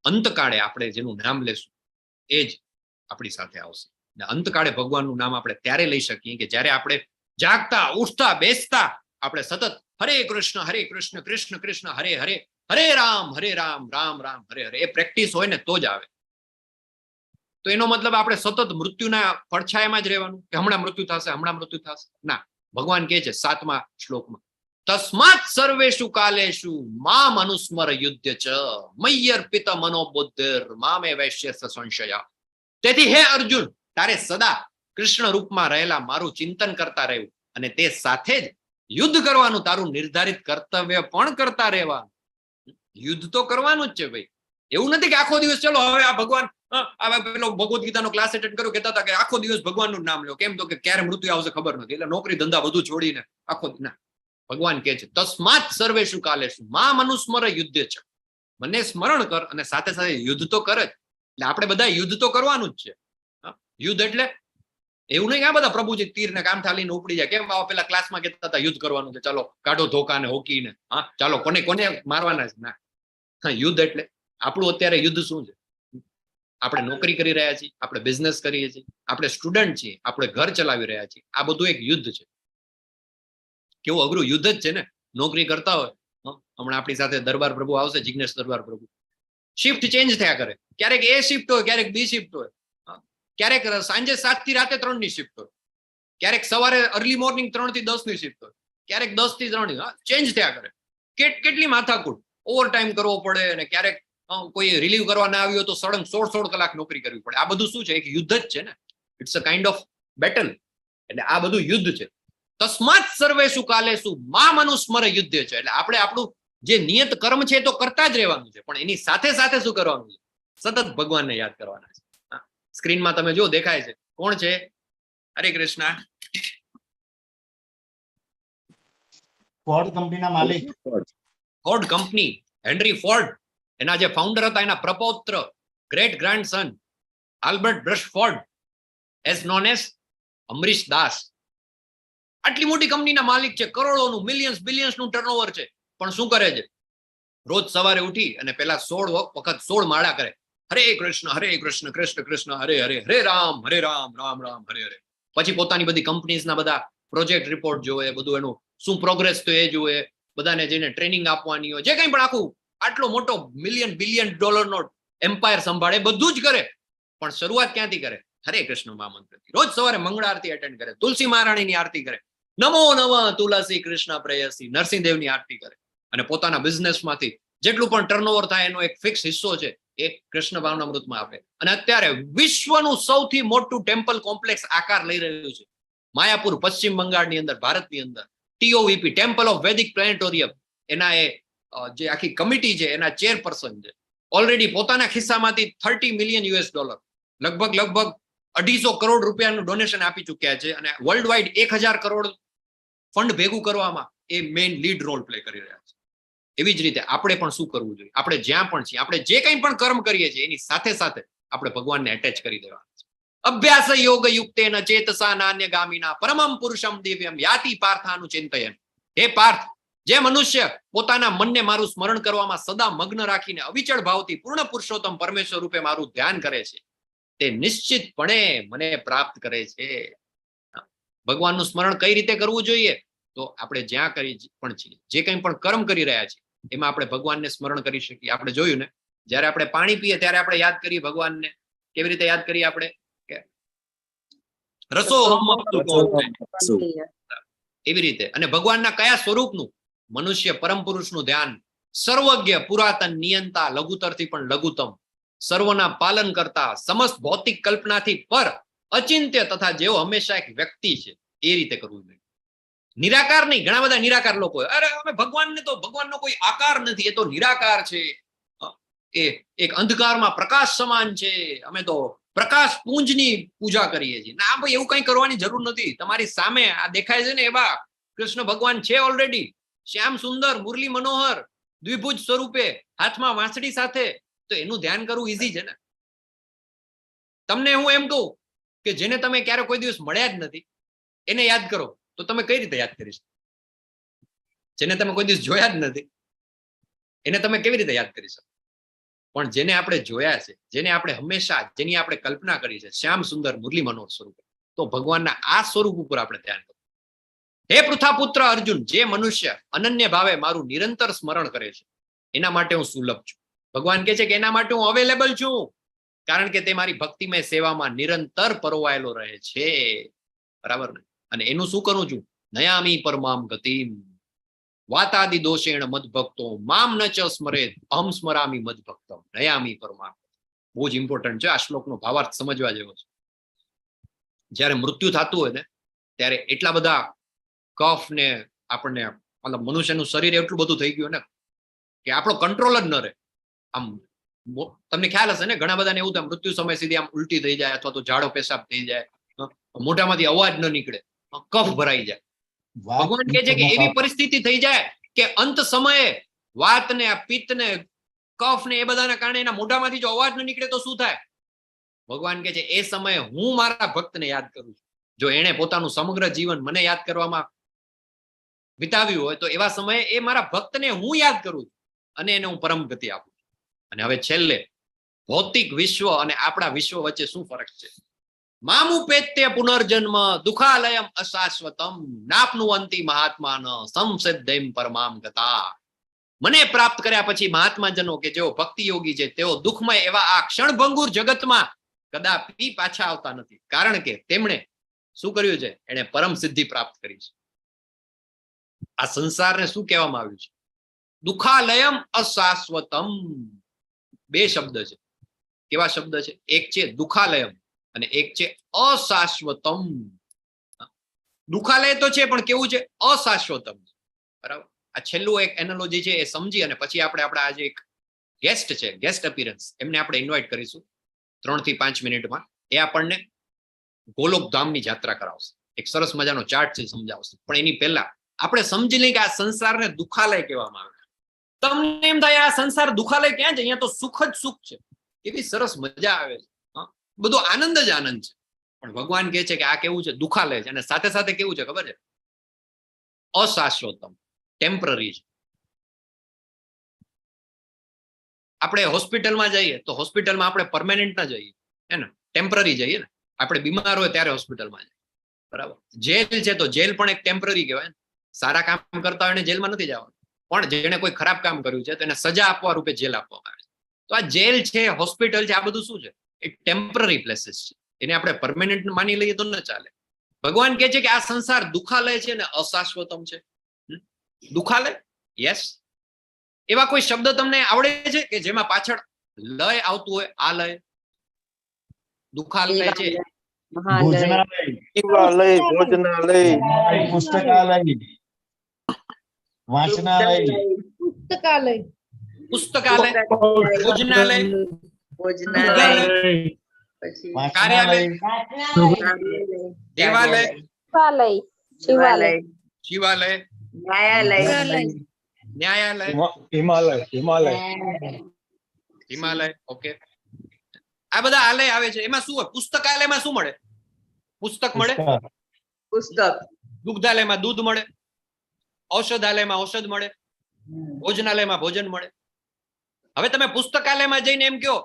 અંતકાળે આપણે જેનું નામ લેશું એ જ આપણી સાથે આવશે. અને અંતકાળે ભગવાનનું નામ આપણે ત્યારે લઈ શકીએ કે જ્યારે આપણે જાગતા, ઉઠતા, બેસતા આપણે સતત હરે કૃષ્ણ કૃષ્ણ કૃષ્ણ હરે હરે, હરે રામ રામ રામ હરે હરે, એ પ્રેક્ટિસ હોય ને તો જ આવે. તો એનો મતલબ આપણે સતત મૃત્યુના પડછાયામાં જ રહેવાનું કે હમણાં મૃત્યુ થશે ના. ભગવાન કહે છે 7મા શ્લોકમાં, તસ્માત સર્વેષુ કાલેષુ મામ અનુસ્મર યુદ્ધ ચ મય્યર્પિત મનોબુદ્ધિર મામે વૈશ્ય સંશય. તેથી હે અર્જુન, તારે સદા કૃષ્ણ રૂપમાં રહેલા મારું ચિંતન કરતા રહેવું અને તે સાથે જ યુદ્ધ કરવાનું, તારું નિર્ધારિત કર્તવ્ય પણ કરતા રહેવાનું. યુદ્ધ તો કરવાનું જ છે ભાઈ. એવું નથી કે આખો દિવસ ચલો હવે આ ભગવાન, પેલો ભગવદ્ ગીતાનો ક્લાસ એટેન્ડ કર્યો, કહેતા હતા કે આખો દિવસ ભગવાનનું નામ લો. કેમ? તો કે ક્યારે મૃત્યુ આવશે ખબર નથી, એટલે નોકરી ધંધા બધું છોડીને આખો ના. ભગવાન કહે છે તસ્માત સર્વેષુ કાલેષુ મામ અનુસ્મર યુદ્ધ છે, મને સ્મરણ કર અને સાથે સાથે યુદ્ધ તો કર જ. એટલે આપણે બધા યુદ્ધ તો કરવાનું જ છે. યુદ્ધ એટલે એવું નહીં કે આ બધા પ્રભુજી તીર ને કામઠાલીને ઉપડી જાય. કેમ પેલા ક્લાસમાં કહેતા હતા યુદ્ધ કરવાનું છે, ચાલો કાઢો ધોકા ને હોકીને, હા ચાલો કોને કોને મારવાના છે. ના, યુદ્ધ એટલે આપણું અત્યારે યુદ્ધ શું છે? આપણે નોકરી કરી રહ્યા છીએ, આપણે બિઝનેસ કરીએ છીએ, આપણે સ્ટુડન્ટ છીએ, આપણે ઘર ચલાવી રહ્યા છીએ. આ બધું એક યુદ્ધ છે. કેવું અઘરું યુદ્ધ જ છે ને. નોકરી કરતા હોય, હમણાં આપણી સાથે દરબાર પ્રભુ આવશે, જિજ્ઞેશ દરબાર પ્રભુ, શિફ્ટ ચેન્જ થયા કરે. ક્યારેક એ શિફ્ટ હોય, ક્યારેક બી શિફ્ટ હોય, ક્યારેક સાંજે 7 થી રાતે 3 ની શિફ્ટ હોય, ક્યારેક સવારે અર્લી મોર્નિંગ 3 થી 10 ની શિફ્ટ હોય, ક્યારેક 10 થી 3 ચેન્જ થયા કરે. કેટલી માથાકૂટ, ઓવર ટાઈમ કરવો પડે, અને ક્યારેક કોઈ રિલીવ કરવા ના આવ્યો તો સળંગ 16 કલાક નોકરી કરવી પડે. આ બધું શું છે? એક યુદ્ધ જ છે ને. It's a kind of battle. એટલે આ બધું યુદ્ધ છે. તસ્માત સર્વેષુ કાલેષુ મામ અનુસ્મર યુદ્ધ છે. એટલે આપણે આપણું જે નિયત કર્મ છે એ તો કરતા જ રહેવાનું છે, પણ એની સાથે સાથે શું કરવાનું છે? સતત ભગવાનને યાદ કરવાના છે. સ્ક્રીનમાં તમે જો દેખાય છે, કોણ છે? હરે કૃષ્ણ. ફોર્ડ કંપનીના માલિક, ફોર્ડ કંપની, હેનરી ફોર્ડ, એના જે ફાઉન્ડર હતા, એના પ્રપૌત્ર, great grandson Albert Brush Ford, as known as Amrish Das. આટલી મોટી કંપનીના માલિક છે, કરોડોનું, મિલિયન્સ બિલિયન્સનું ટર્નઓવર છે, પણ શું કરે છે? રોજ સવારે ઉઠી અને પેલા 16 વખત 16 માળા કરે. હરે કૃષ્ણ કૃષ્ણ કૃષ્ણ હરે હરે, હરે રામ રામ રામ હરે હરે. પછી પોતાની બધી કંપનીઝના બધા પ્રોજેક્ટ રિપોર્ટ જોવે, બધું એનું શું પ્રોગ્રેસ તો એ જોવે, બધાને જઈને ટ્રેનિંગ આપવાની હોય, જે કંઈ પણ આખું આટલો મોટો બિલિયન ડોલરનો એમ્પાયર સંભાળે, બધું જ કરે. પણ શરૂઆત ક્યાંથી કરે? હરે કૃષ્ણ મહામંત્રથી. રોજ સવારે મંગળ આરતી એટેન્ડ કરે, તુલસી મહારાણીની આરતી કરે, નમો નમઃ તુલસી કૃષ્ણ પ્રેયસી, નરસિંહદેવની આરતી કરે, અને પોતાના બિઝનેસમાંથી જેટલું પણ ટર્નઓવર થાય એનો એક ફિક્સ હિસ્સો છે એ કૃષ્ણ ભાવનામૃતમાં આપે. અને અત્યારે વિશ્વનું સૌથી મોટું ટેમ્પલ કોમ્પ્લેક્સ આકાર લઈ રહ્યું છે માયાપુર, પશ્ચિમ બંગાળની અંદર, ભારતની અંદર. TOVP, temple of Vedic planetarium, એના એ જે આખી કમિટી છે એના ચેરપર્સન છે. ઓલરેડી પોતાના ખિસ્સામાંથી $30 મિલિયન લગભગ 250 કરોડ રૂપિયાનું ડોનેશન આપી ચુક્યા છે, અને વર્લ્ડ વાઇડ 1000 કરોડ ફંડ ભેગું કરવામાં એ મેઇન લીડ રોલ પ્લે કરી રહ્યા છે. એવી જ રીતે આપણે પણ શું કરવું જોઈએ? આપણે જ્યાં પણ છીએ, આપણે જે કંઈ પણ કર્મ કરીએ છીએ એની સાથે સાથે આપણે ભગવાનને એટેચ કરી દેવાના છે. અભ્યાસ યોગ યુક્તેન ચેતસા નાન્યગામિના પરમમ પુરુષમ દિવ્યમ યાતિ પાર્થાનું ચિંતયન. હે પાર્થ, જે મનુષ્ય પોતાના મનને મારું સ્મરણ કરવામાં સદા મગ્ન રાખીને અવિચળ ભાવથી પૂર્ણ પુરુષોત્તમ પરમેશ્વર રૂપે મારું ધ્યાન કરે છે, તે નિશ્ચિતપણે મને પ્રાપ્ત કરે છે. ભગવાનનું સ્મરણ કઈ રીતે કરવું જોઈએ? તો આપણે જ્યાં કરી પણ છીએ, જે કંઈ પણ કર્મ કરી રહ્યા છીએ, એમાં આપણે ભગવાનને સ્મરણ કરી શકીએ. આપણે જોયું ને, જ્યારે આપણે પાણી પીએ ત્યારે આપણે યાદ કરીએ ભગવાનને. કેવી રીતે યાદ કરીએ આપણે? રસો એવી રીતે. અને ભગવાનના કયા સ્વરૂપનું? મનુષ્ય પરમ પુરુષનું ધ્યાન, સર્વજ્ઞ પુરાતન નિયંતા, લઘુતરથી પણ લઘુત્તમ, સર્વના પાલન કરતા, સમસ્ત ભૌતિક કલ્પનાથી પર, અચિંત્ય તથા જેવો હંમેશા એક વ્યક્તિ છે, એ રીતે કરવું જોઈએ. નિરાકાર નહીં. ઘણા બધા નિરાકાર લોકો, અરે અમે ભગવાનને તો, ભગવાનનો કોઈ આકાર નથી, એ તો નિરાકાર છે, એ એક અંધકારમાં પ્રકાશ સમાન છે, અમે તો પ્રકાશ પુંજની પૂજા કરીએ છીએ. ના ભાઈ, એવું કંઈ કરવાની જરૂર નથી. તમારી સામે આ દેખાય છે ને એવા કૃષ્ણ ભગવાન છે ઓલરેડી, શ્યામ સુંદર, મુરલી મનોહર, દ્વિભુજ સ્વરૂપે, હાથમાં વાંસળી સાથે. તો એનું ધ્યાન કરવું ઈઝી છે ને. તમને હું એમ કહું કે જેને તમે ક્યારે કોઈ દિવસ મળ્યા જ નથી એને યાદ કરો, તો તમે કઈ રીતે યાદ કરી શકો? જેને તમે કોઈ દિવસ જોયા જ નથી એને તમે કેવી રીતે યાદ કરી શકો? પણ જેને આપણે જોયા છે, જેને આપણે હંમેશા, જેની આપણે કલ્પના કરી છે, શ્યામ સુંદર મુરલી મનોહર સ્વરૂપે, તો ભગવાનના આ સ્વરૂપ ઉપર આપણે ધ્યાન કરવું. હે પૃથાપુત્ર અર્જુન, જે મનુષ્ય અનન્ય ભાવે મારું નિરંતર સ્મરણ કરે છે, એના માટે હું સુલભ છું. ભગવાન કહે છે કે એના માટે હું અવેલેબલ છું, કારણ કે તે મારી ભક્તિમય સેવામાં નિરંતર પરોવાયેલો રહે છે. બરાબર ને? અને એનું શું કરું છું? નયામી પરમામ ગતિમ વાતાદિ દોષેણ મદભક્તો મામ ન ચ સ્મરેત અહમ સ્મરામી મદભક્તમ નયામી પરમામ. બહુ જ ઇમ્પોર્ટન્ટ છે. આ શ્લોકનો ભાવાર્થ સમજવા જેવો છે. જ્યારે મૃત્યુ થતું હોય ને, ત્યારે એટલા બધા કફ ને આપણને, મતલબ મનુષ્યનું શરીર એટલું બધું થઈ ગયું ને કે આપણો કંટ્રોલ જ ન રહે. આમ તમને ખ્યાલ હશે ને, ઘણા બધાને એવું થાય મૃત્યુ સમય સુધી આમ ઉલટી થઈ જાય, અથવા તો ઝાડો પેશાબ થઈ જાય, મોઢામાંથી અવાજ ન નીકળે, કફ ભરાઈ જાય. ભગવાન કહે છે કે એવી પરિસ્થિતિ થઈ જાય કે અંત સમયે વાત ને, આ પિત્ત ને, કફ ને, એ બધાના કારણે એના મોઢામાંથી જો અવાજ ન નીકળે તો શું થાય? ભગવાન કહે છે એ સમયે હું મારા ભક્તને યાદ કરું છું. જો એને પોતાનું સમગ્ર જીવન મને યાદ કરવામાં વિતાવ્યું હોય, તો એવા સમયે એ મારા ભક્તને હું યાદ કરું છું અને એને હું પરમ ગતિ આપું છું. અને હવે છેલ્લે, ભૌતિક વિશ્વ અને આપણા વિશ્વ વચ્ચે શું ફરક છે? મામુપેત્ય પુનર્જન્મ દુઃખાલયમ અશાશ્વતમ નાપનુવંતી મહાત્માન સંસિદ્ધિમ પરમામ ગતા. મને પ્રાપ્ત કર્યા પછી મહાત્માજનો કે જેઓ ભક્તિ યોગી છે, તેઓ દુઃખમય એવા આ ક્ષણભંગુર જગતમાં કદાપી પાછા આવતા નથી, કારણ કે તેમણે શું કર્યું છે? એને પરમ સિદ્ધિ પ્રાપ્ત કરી છે. આ સંસારને શું કહેવામાં આવ્યું છે? દુઃખાલયમ અશાશ્વતમ. બે શબ્દ છે. કેવા શબ્દ છે? એક છે દુઃખાલયમ અને એક છે અશાશ્વતમ. દુઃખાલય તો છે પણ કેવું છે? અશાશ્વતમ. બરાબર. આ છેલ્લું એક એનાલોજી છે, એ સમજી અને પછી આપણે આપણા આજે એક ગેસ્ટ છે, ગેસ્ટ અપીરન્સ, એમને આપણે ઇન્વાઇટ કરીશું 3 થી 5 મિનિટમાં. એ આપણને ગોલોકધામની યાત્રા કરાવશે. એક સરસ મજાનો ચાર્ટ છે, સમજાવશે. પણ એની પહેલા આપણે સમજી લઈએ કે આ સંસારને દુઃખાલય કહેવામાં આવે. તમને એમ થાય આ સંસાર દુઃખાલય ક્યાં છે? અહીંયા તો સુખ જ સુખ છે, કેવી સરસ મજા આવે છે, બધો આનંદ જ આનંદ છે. પણ ભગવાન કહે છે કે આ કેવું છે? દુઃખાલય છે. અને સાથે સાથે કેવું છે ખબર છે? અશાશ્વતમ, ટેમ્પરરી છે. આપણે હોસ્પિટલમાં જઈએ તો હોસ્પિટલમાં આપણે પરમેનન્ટ ના જઈએ, હે ને, ટેમ્પરરી જઈએ ને. આપણે બીમાર હોય ત્યારે હોસ્પિટલમાં જઈએ, બરાબર. જેલ છે તો જેલ પણ એક ટેમ્પરરી કહેવાય. સારા કામ કરતા હોય એને જેલમાં નથી જવાનું, પણ જેને કોઈ ખરાબ કામ કર્યું છે તો એને સજા આપવા રૂપે જેલ આપવામાં આવે છે. તો આ જેલ છે, હોસ્પિટલ છે, આ બધું શું છે? એક ટેમ્પરરી પ્લેસીસ છે. એને આપણે પરમેનન્ટ માની લઈએ તો ન ચાલે. ભગવાન કહે છે કે આ સંસાર દુઃખાલય છે ને અશાશ્વતમ છે. દુઃખાલય, યસ. એવા કોઈ શબ્દ તમને આવડે છે કે જેમાં પાછળ લય આવતું હોય? આ લય દુઃખાલય છે. પુસ્તકાલય, વાંચનાલય, પુસ્તકાલય, ભોજનાલય, કાર્યાલય, દેવાલય, શિવાલય, ન્યાયાલય, હિમાલય. ઓકે, આ બધા આલય આવે છે. એમાં શું હોય? પુસ્તકાલયમાં શું મળે? પુસ્તક મળે. પુસ્તક. દુગ્ધાલયમાં દૂધ મળે. ઔષધાલયમાં ઔષધ મળે. ભોજનાલયમાં ભોજન મળે. હવે તમે પુસ્તકાલયમાં જઈને એમ કહો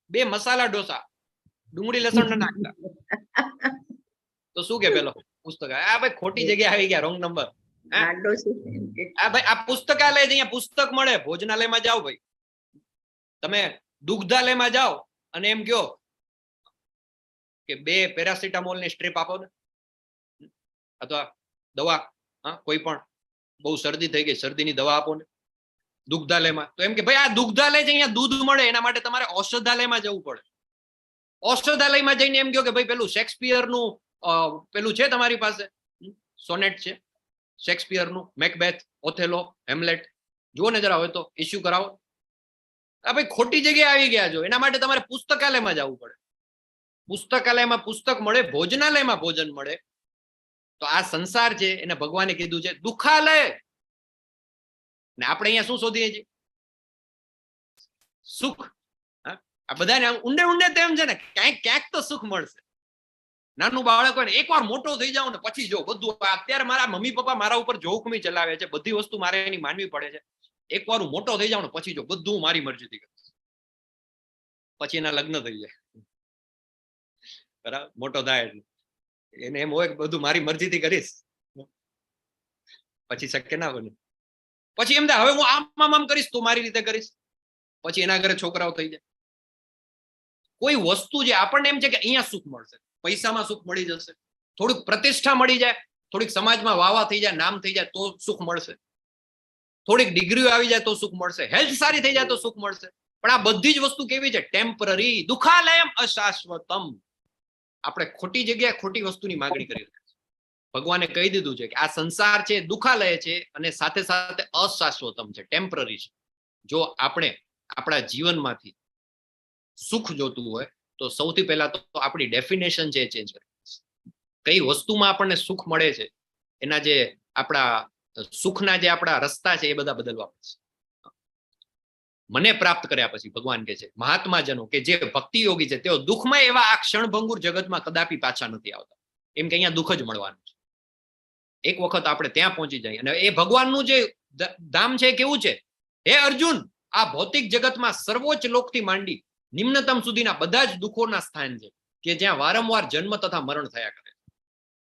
2 મસાલા ઢોસા, ડુંગળી લસણ ન નાખતા, તો શું કે પેલો પુસ્તકાલય? આ ભાઈ ખોટી જગ્યાએ આવી ગયા, રોંગ નંબર. આ ભાઈ આ પુસ્તકાલય, અહીંયા પુસ્તક મળે. ભોજનાલયમાં જાઓ ભાઈ, તમે દુગ્ધાલયમાં જાઓ અને એમ કહો કે 2 પેરાસિટામોલ ની સ્ટ્રીપ આપો ને, અથવા દવા, કોઈ પણ બહુ શરદી થઈ ગઈ, શરદીની દવા આપો ને. દુગ્ધાલયમાં તો એમ કે ભાઈ આ દુગ્ધાલય છે, અહીંયા દૂધ મળે, એના માટે તમારે ઔષધાલયમાં જવું પડે. ઔષધાલયમાં જઈને એમ કહો કે ભાઈ પેલું શેક્સપિયરનું પેલું છે તમારી પાસે, સોનેટ છે શેક્સપિયરનું, મેકબેથ, ઓથેલો, હેમલેટ, જુઓ ને જરા, હોય તો ઇસ્યુ કરાવો. આ ભાઈ ખોટી જગ્યાએ આવી ગયા છો. એના માટે તમારે પુસ્તકાલયમાં જવું પડે. પુસ્તકાલયમાં પુસ્તક મળે, ભોજનાલયમાં ભોજન મળે. તો આ સંસાર છે એને ભગવાને કીધું છે દુઃખાલય. ને આપણે અહીંયા શું શોધીએ છીએ? સુખ. આ બધાને ઊંડે ઊંડે તેમ છે ને, ક્યાંક ક્યાંક તો સુખ મળશે. નાનું બાળક હોય ને, એકવાર મોટો થઈ જાવ ને પછી જો બધું. અત્યારે મારા મમ્મી પપ્પા મારા ઉપર જોખમી ચલાવે છે, બધી વસ્તુ મારે એની માનવી પડે છે. એકવાર હું મોટો થઈ જાવ ને પછી જો બધું મારી મરજીથી કરીશ. પછી એના લગ્ન થઈ જાય, બરાબર. મોટો થાય એટલે એને એમ હોય કે બધું મારી મરજીથી કરીશ, પછી શક્ય ના બને. પછી એમ થાય હવે હું આમ કરીશ તો મારી રીતે કરીશ. પછી એના ઘરે છોકરાઓ થઈ જાય. કોઈ વસ્તુ જે આપણને એમ છે કે અહીંયા સુખ મળશે, પૈસામાં સુખ મળી જશે, થોડીક પ્રતિષ્ઠા મળી જાય, થોડીક સમાજમાં વાવા થઈ જાય, નામ થઈ જાય તો સુખ મળશે, થોડીક ડિગ્રીઓ આવી જાય તો સુખ મળશે, હેલ્થ સારી થઈ જાય તો સુખ મળશે. પણ આ બધી જ વસ્તુ કેવી છે? ટેમ્પરરી. દુઃખાલયમ અશાશ્વતમ. આપણે ખોટી જગ્યાએ ખોટી વસ્તુની માંગણી કરી રહ્યા છીએ. ભગવાને કહી દીધું છે કે આ સંસાર છે દુઃખાલય છે અને સાથે સાથે અશાશ્વતમ છે, ટેમ્પરરી છે. જો આપણે આપણા જીવનમાંથી સુખ જોતું હોય તો સૌથી પહેલા તો આપણી ડેફિનેશન છે એ ચેન્જ કરવી. કઈ વસ્તુમાં આપણને સુખ મળે છે, એના જે આપણા સુખના જે આપણા રસ્તા છે એ બધા બદલવા પડશે. મને પ્રાપ્ત કર્યા પછી ભગવાન કહે છે મહાત્માજનો કે જે ભક્તિ યોગી છે તેઓ દુઃખમાં એવા આ ક્ષણભંગુર જગતમાં કદાપી પાછા નથી આવતા. એમ કે અહીંયા દુઃખ જ મળવાનું છે. એક વખત આપણે ત્યાં પહોંચી જઈએ અને એ ભગવાનનું જે ધામ છે કેવું છે? હે અર્જુન, આ ભૌતિક જગતમાં સર્વોચ્ચ લોકથી માંડી નિમ્નતમ સુધીના બધા જ દુઃખોના સ્થાન છે કે જ્યાં વારંવાર જન્મ તથા મરણ થયા કરે.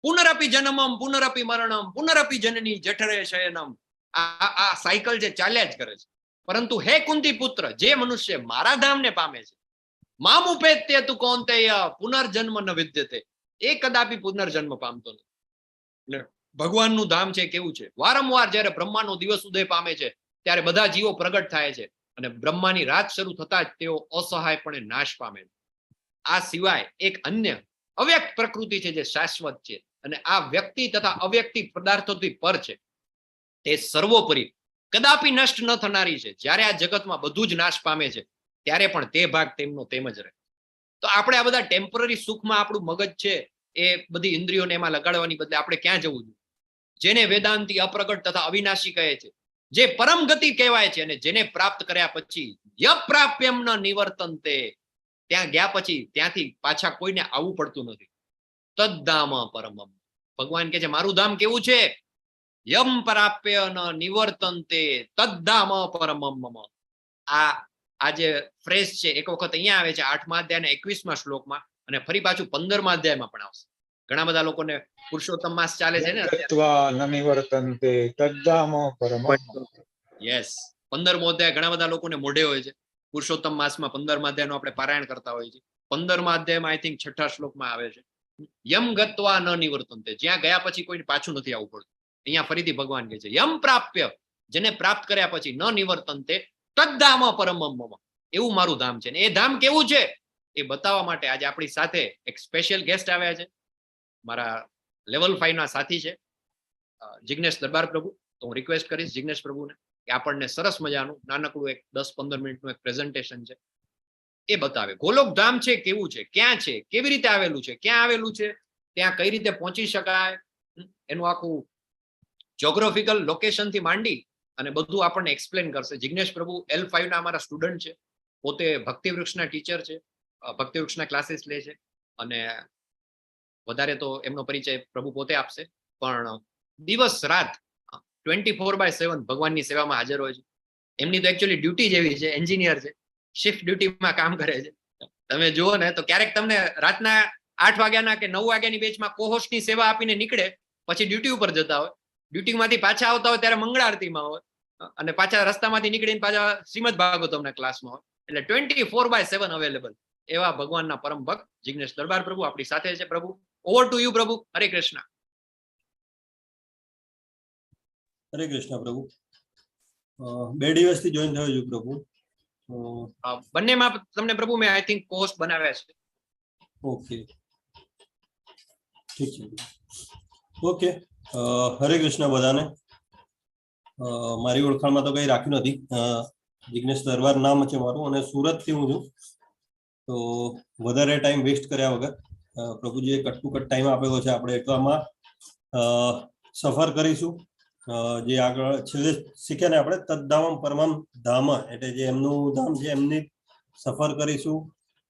પુનરપી જન્મમ પુનરપી મરણમ પુનરપી જનની જઠરે શયનમ. આ સાયકલ જે ચાલ્યા જ કરે છે. પરંતુ હે કુંતી પુત્ર, જે મનુષ્ય મારા ધામને પામે છે, મામુપેત્ય તું કૌંતેય પુનર્જન્મ ન વિદ્યતે. એ કદાપી પુનર્જન્મ પામતો નથી. એટલે ભગવાનનું ધામ છે કેવું છે, વારંવાર જ્યારે બ્રહ્માનો દિવસ ઉદય પામે છે ત્યારે બધા જીવો પ્રગટ થાય છે અને બ્રહ્માની રાત શરૂ થતા જ તેઓ અસહાયપણે નાશ પામે છે. આ સિવાય એક અન્ય અવ્યક્ત પ્રકૃતિ છે જે શાશ્વત છે અને આ વ્યક્તિ તથા અવ્યક્તિ પદાર્થોથી પર છે. તે સર્વોપરી કદાપી નષ્ટ ન થનારી છે. જ્યારે આ જગતમાં બધું જ નાશ પામે છે ત્યારે પણ તે ભાગ તેમનો તેમ જ રહે. તો આપણે આ બધા ટેમ્પરરી સુખમાં આપણું મગજ છે એ બધી ઇન્દ્રિયોને એમાં લગાડવાની બદલે આપણે ક્યાં જવું જોઈએ? જેને વેદાંતી અપ્રગટ તથા અવિનાશી કહે છે, જે પરમ ગતિ કહેવાય છે અને જેને પ્રાપ્ત કર્યા પછી યપ્રાપ્યમ ન નિવર્તન્તે, ત્યાં ગયા પછી ત્યાંથી પાછા કોઈને આવવું પડતું નથી. તદ્ધામ પરમમ. ભગવાન કે છે મારું ધામ કેવું છે? યમ પ્રાપ્ય ન નિવર્તન્તે તદ્ધામ પરમમ. આ જે ફ્રેઝ છે એક વખત અહીંયા આવે છે 8મા અધ્યાયના 21મા શ્લોકમાં અને ફરી પાછું 15મા અધ્યાયમાં પણ આવશે. ઘણા બધા લોકોને પુરુષોત્તમ માસ ચાલે છે ને, નિવર્તન્તે તદ્ધામ પરમમ. યસ, 15મો અધ્યાય ઘણા બધા લોકોને મોઢે હોય છે. પુરુષોત્તમ માસમાં 15મા અધ્યાયનું આપણે પારાયણ કરતા હોઈએ છીએ. 15મા અધ્યાયમાં આઈ થિંક 6ઠા શ્લોકમાં આવે છે યમ ગત્વા ન નિવર્તન્તે, જ્યાં ગયા પછી કોઈને પાછું નથી આવવું પડતું. અહીંયા ફરીથી ભગવાન કહે છે યમ પ્રાપ્ય, જેને પ્રાપ્ત કર્યા પછી ન નિવર્તન્તે તદ્ધામ પરમમ. એવું મારું ધામ છે. એ ધામ કેવું છે એ બતાવવા માટે આજે આપણી સાથે એક સ્પેશિયલ ગેસ્ટ આવ્યા છે. મારા લેવલ 5 ના સાથી છે જિગ્નેશ દરબાર પ્રભુ. તો હું રિક્વેસ્ટ કરીશ જિગ્નેશ પ્રભુને કે આપણને સરસ મજાનું નાનકડું એક 10-15 મિનિટનું એક પ્રેઝન્ટેશન છે એ બતાવે. ગોલોકધામ છે કેવું છે, ક્યાં છે, કેવી રીતે આવેલું છે, ક્યાં આવેલું છે, ત્યાં કઈ રીતે પહોંચી શકાય, એનું આખું જ્યોગ્રાફિકલ લોકેશન થી માંડી અને બધું આપણને એક્સપ્લેન કરશે. જિગ્નેશ પ્રભુ L5 ના અમારા સ્ટુડન્ટ છે, પોતે ભક્તિવૃક્ષના ટીચર છે, ભક્તિવૃક્ષના ક્લાસીસ લે છે અને વધારે તો એમનો પરિચય પ્રભુ પોતે આપશે. પણ દિવસ રાત 24/7 ભગવાનની સેવામાં હાજર હોય છે. એમની તો એકચ્યુઅલી ડ્યુટી જેવી છે, એન્જિનિયર છે, શિફ્ટ ડ્યુટીમાં કામ કરે છે. તમે જુઓ ને તો ક્યારેક તમને રાતના 8 વાગ્યાના કે 9 વાગ્યાની બેચમાં કોહોસ્ટની સેવા આપીને નીકળે, પછી ડ્યુટી ઉપર જતા હોય, ડ્યુટીમાંથી પાછા આવતા હોય ત્યારે મંગળ આરતીમાં હોય અને પાછા રસ્તામાંથી નીકળીને પાછા શ્રીમદ ભાગવતમના ક્લાસમાં હોય. એટલે 24/7 અવેલેબલ એવા ભગવાનના પરમ ભક્ત જિગ્નેશ દરબાર પ્રભુ આપણી સાથે છે. પ્રભુ, ઓવર ટુ યુ પ્રભુ. હરે કૃષ્ણ. હરે કૃષ્ણ પ્રભુ. 2 દિવસથી જોઈન થયો છું પ્રભુ. બંનેમાં તમને પ્રભુ મેં આઈ થિંક કોસ્ટ બનાવ્યા છે. ઓકે, ઠીક છે. ઓકે, હરે કૃષ્ણ બધાને. મારી ઓળખાણમાં તો કઈ રાખ્યું નથી. જિગ્નેશ દરબાર નામ છે મારું અને સુરતથી હું છું. તો વધારે ટાઈમ વેસ્ટ કર્યા વગર પ્રભુજીએ કટ ટુ કટ ટાઈમ આપેલો છે, આપણે એટલામાં સફર કરીશું. જે આગળ છેલ્લે શીખ્યા ને આપણે તદ્ધામ પરમમ ધામ, એટલે જે એમનું ધામ છે એમની સફર કરીશું.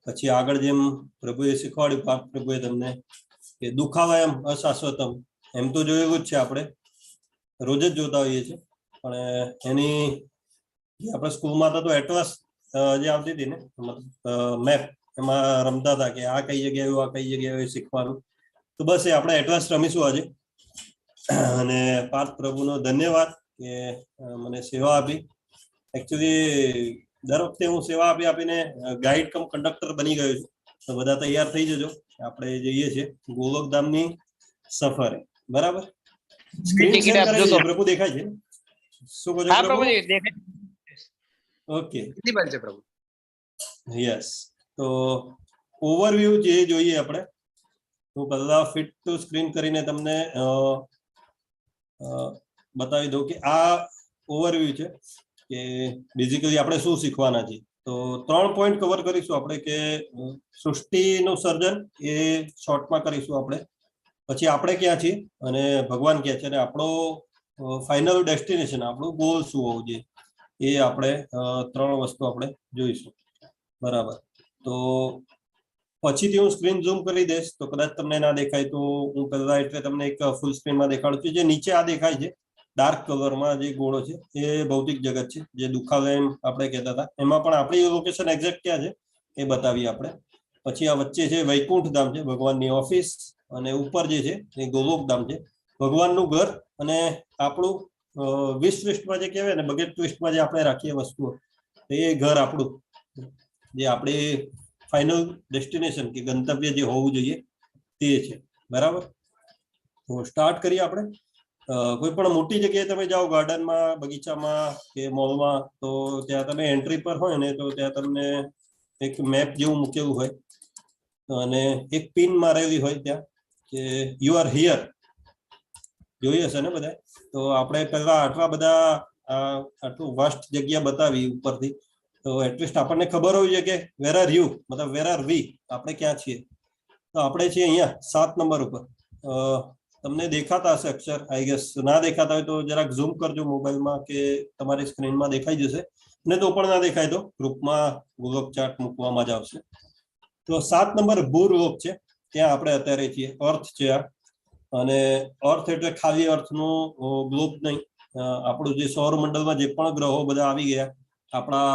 પછી આગળ જેમ પ્રભુએ શીખવાડ્યું, પાર્થ પ્રભુએ તમને કે દુખાવાયમ અશાશ્વતમ, એમ તો જોયેલું જ છે, આપણે રોજ જ જોતા હોઈએ છીએ. પણ એની આપણે સ્કૂલમાં તો એટલાસ જે આવતી હતી ને મેપ, એમાં રમતા હતા કે આ કઈ જગ્યાએ આ કઈ જગ્યાએ શીખવાનું. તો બસ એ આપણે એટલાસ રમીશું આજે. અને પાર્થ પ્રભુનો ધન્યવાદ કે મને સેવા આપી. એકચ્યુઅલી દર વખતે હું સેવા આપીને ગાઈડ કમ કંડક્ટર બની ગયો છું. તો બધા તૈયાર થઈ જજો, આપણે જઈએ છીએ ગોલોકધામની સફરે. બરાબર? સ્ક્રીન શેર કરે છે પ્રભુ, દેખાય છે? શું કહો છો પ્રભુ? ઓકે, પ્રભુ. યસ. તો ઓવરવ્યુ જે જોઈએ આપણે, તો પહેલા ફિટ ટુ સ્ક્રીન કરીને તમને બતાવી દઉં કે આ ઓવરવ્યુ છે કે બેઝિકલી આપણે શું શીખવાના છીએ. તો 3 પોઈન્ટ કવર કરીશું આપણે કે સૃષ્ટિનું સર્જન એ શોર્ટમાં કરીશું આપણે. પછી આપણે ક્યાં છીએ અને ભગવાન ક્યાં છે અને આપણો ફાઇનલ ડેસ્ટિનેશન, આપણું ગોલ શું હોવું જોઈએ, એ આપણે 3 વસ્તુ આપણે જોઈશું. બરાબર? તો પછીથી હું સ્ક્રીન ઝૂમ કરી દઈશ, તો કદાચ તમને ના દેખાય તો હું પહેલા એટલે તમને એક ફૂલ સ્ક્રીનમાં દેખાડું છું. જે નીચે આ દેખાય છે ડાર્ક કલરમાં જે ગોળો છે એ ભૌતિક જગત છે, જે દુખાવે એમ આપણે કહેતા હતા. એમાં પણ આપણી લોકેશન એક્ઝેક્ટ ક્યાં છે એ બતાવીએ આપણે. પછી આ વચ્ચે છે વૈકુંઠ ધામ છે, ભગવાનની ઓફિસ, અને ઉપર જે છે એ ગોલોકધામ છે, ભગવાનનું ઘર. અને આપણું વિશ ટ્વિસ્ટમાં જે કહેવાય ને, બકેટ ટ્વિસ્ટમાં જે આપણે રાખીએ વસ્તુઓ, એ ઘર આપણું, જે આપણે ફાઇનલ ડેસ્ટિનેશન કે ગંતવ્ય જે હોવું જોઈએ તે છે. બરાબર, તો સ્ટાર્ટ કરીએ આપણે. કોઈ પણ મોટી જગ્યાએ તમે જાઓ, ગાર્ડનમાં, બગીચામાં કે મોલમાં, તો ત્યાં તમે એન્ટ્રી પર હોય ને તો ત્યાં તમને એક મેપ જેવું મૂકેલું હોય અને એક પિન મારેલી હોય ત્યાં કે યુ આર હિયર. જોઈ હશે ને બધા? તો આપણે પહેલા આટલા બધા આટલું વાસ્ટ જગ્યા બતાવી ઉપરથી, તો એટલીસ્ટ આપણને ખબર હોવી જોઈએ કે વેર આર યુ, મતલબ વેર આર વી, આપણે ક્યાં છીએ. તો આપણે છીએ અહીંયા 7 નંબર ઉપર. તમને દેખાતા હશે અક્ષર, આઈ ગેસ. ના દેખાતા હોય તો જરાક ઝૂમ કરજો મોબાઈલમાં કે તમારી સ્ક્રીનમાં દેખાઈ જશે, ને તો પણ ના દેખાય તો ગ્રુપમાં ગોલોક ચાર્ટ મૂકવામાં જ આવશે. તો 7 નંબર ભૂલોક છે, ત્યાં આપણે અત્યારે છીએ. અર્થ છે આ, અને અર્થ એટલે ખાલી અર્થનું ગ્લોબ નહીં. આપણું જે સૌરમંડળમાં જે પણ ગ્રહો બધા આવી ગયા, આપણા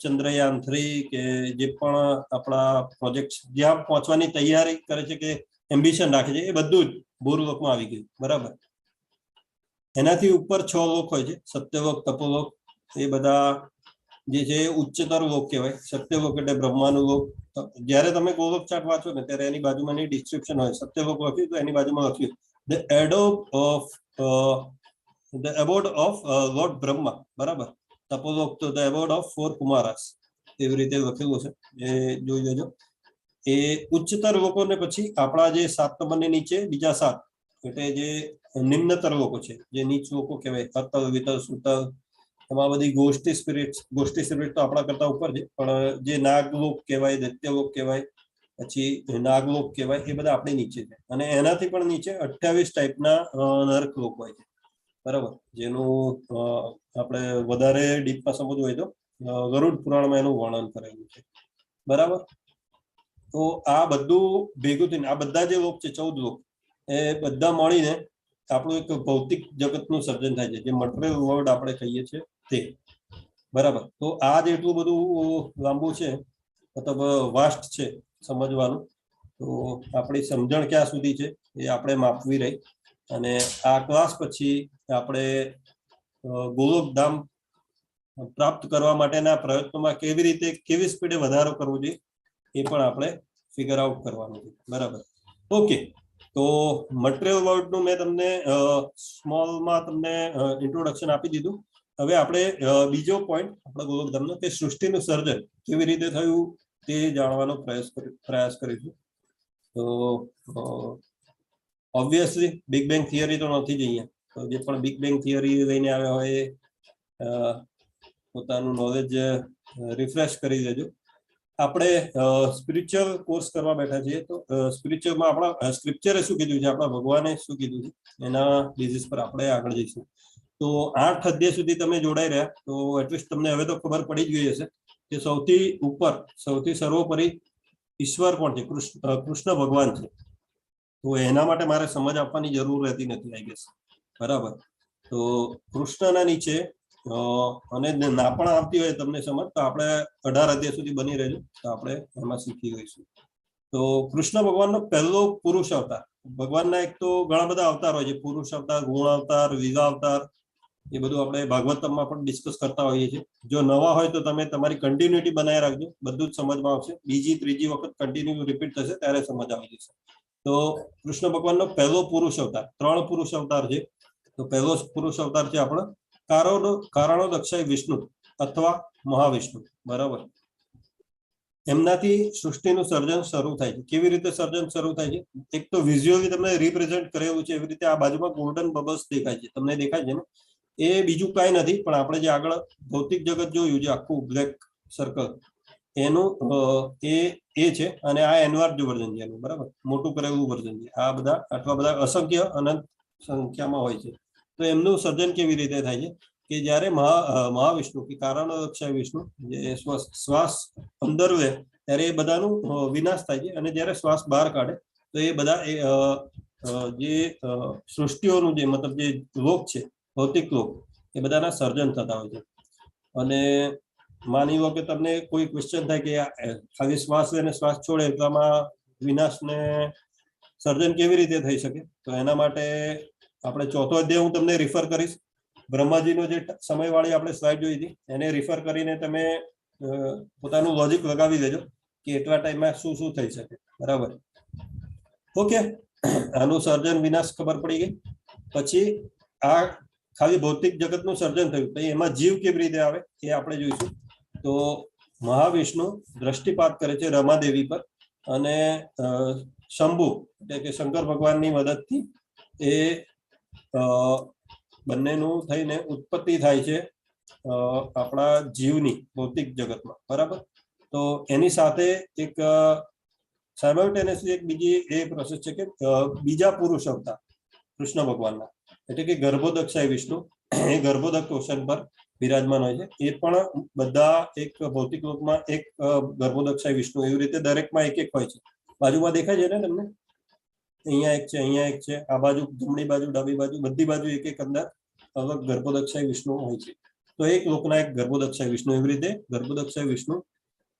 ચંદ્રયાન 3 કે જે પણ આપણા પ્રોજેક્ટ જ્યાં પહોંચવાની તૈયારી કરે છે કે એમ્બિશન રાખે છે, એ બધું જ ભૂલોકમાં આવી ગયું. બરાબર, એનાથી ઉપર 6 લોક હોય છે, સત્યલોક, તપોલોક. એ બધા જે છે ઉચ્ચતર લોક કહેવાય. સત્યલોક એટલે બ્રહ્માનું લોક. જ્યારે તમે ગોલોક ચાર્ટ વાંચો ને ત્યારે એની બાજુમાં એની ડિસ્ક્રિપ્શન હોય. સત્યલોક લખ્યું તો એની બાજુમાં લખ્યું ધ એબોર્ડ ઓફ લોર્ડ બ્રહ્મા. બરાબર, તપોલોક તો ધ એબોર્ડ ઓફ 4 કુમારાસ, એવી રીતે લખેલું છે, એ જોઈ લેજો. એ ઉચ્ચતર લોકોને પછી આપણા જે 7 નંબરની નીચે બીજા 7 એટલે જે નિમ્નતર લોકો છે, જે નીચ લોકો કહેવાય, અતલ, વિતલ, સુતલ. એમાં બધી ગોષ્ઠી સ્પિરિટ તો આપણા કરતા ઉપર છે, પણ જે નાગલોક કહેવાય, દૈત્યલોક કહેવાય, પછી નાગલોક કહેવાય, એ બધા આપણી નીચે છે. અને એનાથી પણ નીચે 28 ટાઈપના નરક લોક હોય છે. બરાબર, જેનું આપણે વધારે ડીપમાં સમજવું હોય તો ગરુડ પુરાણમાં એનું વર્ણન કરેલું છે. બરાબર, તો આ બધું ભેગું થઈને આ બધા જે લોક છે, 14 લોક, એ બધા મળીને આપણું એક ભૌતિક જગતનું સર્જન થાય છે, જે મટીરિયલ વર્લ્ડ આપણે કહીએ છીએ તે. બરાબર, તો આ જેટલું બધું લાંબુ છે, મતલબ વાસ્ટ છે સમજવાનું. તો આપણી સમજણ ક્યાં સુધી છે એ આપણે માપવી રહી. અને આ ક્લાસ પછી આપણે ગોલોકધામ પ્રાપ્ત કરવા માટેના પ્રયત્નોમાં કેવી રીતે, કેવી સ્પીડે વધારો કરવો જોઈએ એ પણ આપણે ફિગર આઉટ કરવાનું છે. બરાબર, ઓકે. તો મટીરિયલ વર્લ્ડનું મેં તમને સ્મોલમાં તમને ઇન્ટ્રોડક્શન આપી દીધું. હવે આપણે બીજો પોઈન્ટ આપણા ગોલોકધામનો, કે સૃષ્ટિનું સર્જન કેવી રીતે થયું તે જાણવાનો પ્રયાસ કરીશું. તો ઓબ્વિયસલી બિગ બેંગ થિયરી તો નથી જ અહીંયા. તો જે પણ બિગ બેંગ થિયરી લઈને આવ્યા હોય પોતાનું નોલેજ રિફ્રેશ કરી દેજો. આપણે સ્પિરિચ્યુઅલ કોર્સ કરવા બેઠા છીએ, તો સ્પિરિચ્યુઅલમાં આપણા સ્ક્રિપ્ચરે શું કીધું છે, આપણા ભગવાને શું કીધું છે, એના બેઝિસ પર આપણે આગળ જઈશું. તો 8 અધ્યાય સુધી તમે જોડાઈ રહ્યા, તો એટલીસ્ટ તમને હવે તો ખબર પડી જ ગઈ હશે કે સૌથી ઉપર, સૌથી સર્વોપરી ઈશ્વર કોણ છે? કૃષ્ણ ભગવાન છે. તો એના માટે મારે સમજ આપવાની જરૂર રહેતી નથી, આઈ ગેસ. બરાબર, તો કૃષ્ણના નીચે અને ના પણ આવતી હોય તમને સમજ, તો આપણે 18 અધ્યાય સુધી બની રહેજો, તો આપણે એમાં શીખી ગઈશું. તો કૃષ્ણ ભગવાનનો પહેલો પુરુષ અવતાર. ભગવાનના એક તો ઘણા બધા અવતાર હોય છે, પુરુષ અવતાર, ગુણ અવતાર, લીલા અવતાર. એ બધું આપણે ભાગવતમમાં પણ ડિસ્કસ કરતા હોઈએ છીએ. જો નવા હોય તો તમે તમારી કન્ટિન્યુટી બનાવી રાખજો, બધું જ સમજમાં આવશે. બીજી ત્રીજી વખત કન્ટિન્યુ રિપીટ થશે ત્યારે સમજ આવી જશે. તો કૃષ્ણ ભગવાનનો પહેલો પુરુષ અવતાર, 3 પુરુષ અવતાર છે. તો પહેલો પુરુષ અવતાર છે આપણો કારણોદક્ષય વિષ્ણુ અથવા મહાવિષ્ણુ. બરાબર, એમનાથી સૃષ્ટિનું સર્જન શરૂ થાય છે. કેવી રીતે સર્જન શરૂ થાય છે? એક તો વિઝ્યુઅલી તમને રિપ્રેઝન્ટ કરેલું છે, એવી રીતે આ બાજુમાં ગોલ્ડન બબલ્સ દેખાય છે, તમને દેખાય છે ને? એ બીજું કાંઈ નથી, પણ આપણે જે આગળ ભૌતિક જગત જોયું છે, આખું બ્લેક સર્કલ, એનું એ છે. અને આ એનવાર્ડ વર્ઝન છે એનું. બરાબર, મોટું કરેલું વર્ઝન છે. આ બધા આટલા બધા અસંખ્ય અનંત સંખ્યામાં હોય છે. તો એમનું સર્જન કેવી રીતે થાય છે કે જ્યારે મહાવિષ્ણુ કે કારણોદક્ષય વિષ્ણુ જે શ્વાસ અંદર લે ત્યારે એ બધાનું વિનાશ થાય છે, અને જ્યારે શ્વાસ બહાર કાઢે તો એ બધા જે સૃષ્ટિઓનું જે મતલબ જે લોક છે, ભૌતિક લોક, એ બધાના સર્જન થતા હોય છે. અને માની લો કે તમને કોઈ ક્વેશ્ચન થાય કે ખાલી શ્વાસ લઈને શ્વાસ છોડે એટલામાં વિનાશને સર્જન કેવી રીતે થઈ શકે? તો એના માટે આપણે 4થો અધ્યાય હું તમને રિફર કરીશ. બ્રહ્માજીનો જે સમયવાળી આપણે સ્લાઇડ જોઈ હતી એને રિફર કરીને તમે પોતાનું લોજિક લગાવી લેજો કે એટલા ટાઈમમાં શું થઈ શકે. બરાબર. ઓકે, આનું સર્જન વિનાશ ખબર પડી ગઈ. પછી આ ખાલી ભૌતિક જગતનું સર્જન થયું, પછી એમાં જીવ કેવી રીતે આવે એ આપણે જોઈશું. તો મહાવિષ્ણુ દ્રષ્ટિપાત કરે છે રમાદેવી પર, અને શંભુ એટલે કે શંકર ભગવાનની મદદથી એ બંનેનું થઈને ઉત્પત્તિ થાય છે આપણા જીવની ભૌતિક જગતમાં. બરાબર. તો એની સાથે એક સાયમલ્ટેનિયસલી એક બીજી એ પ્રોસેસ છે કે બીજા પુરુષ અવતાર કૃષ્ણ ભગવાનના, એટલે કે ગર્ભોદક્ષાય વિષ્ણુ, એ ગર્ભોદક ઓશન પર બિરાજમાન હોય છે. એ પણ બધા એક ભૌતિક લોકમાં એક ગર્ભોદક્ષાય વિષ્ણુ, એવી રીતે દરેકમાં એક એક હોય છે. બાજુમાં દેખાય છે ને તમને? અહીંયા એક છે, અહીંયા એક છે, આ બાજુ જમણી બાજુ, ડાબી બાજુ, બધી બાજુ એક એક અંદર અલગ ગર્ભોદક્ષાય વિષ્ણુ હોય છે. તો એક લોકના એક ગર્ભોદક્ષાય વિષ્ણુ, એવી રીતે ગર્ભોદક્ષાય વિષ્ણુ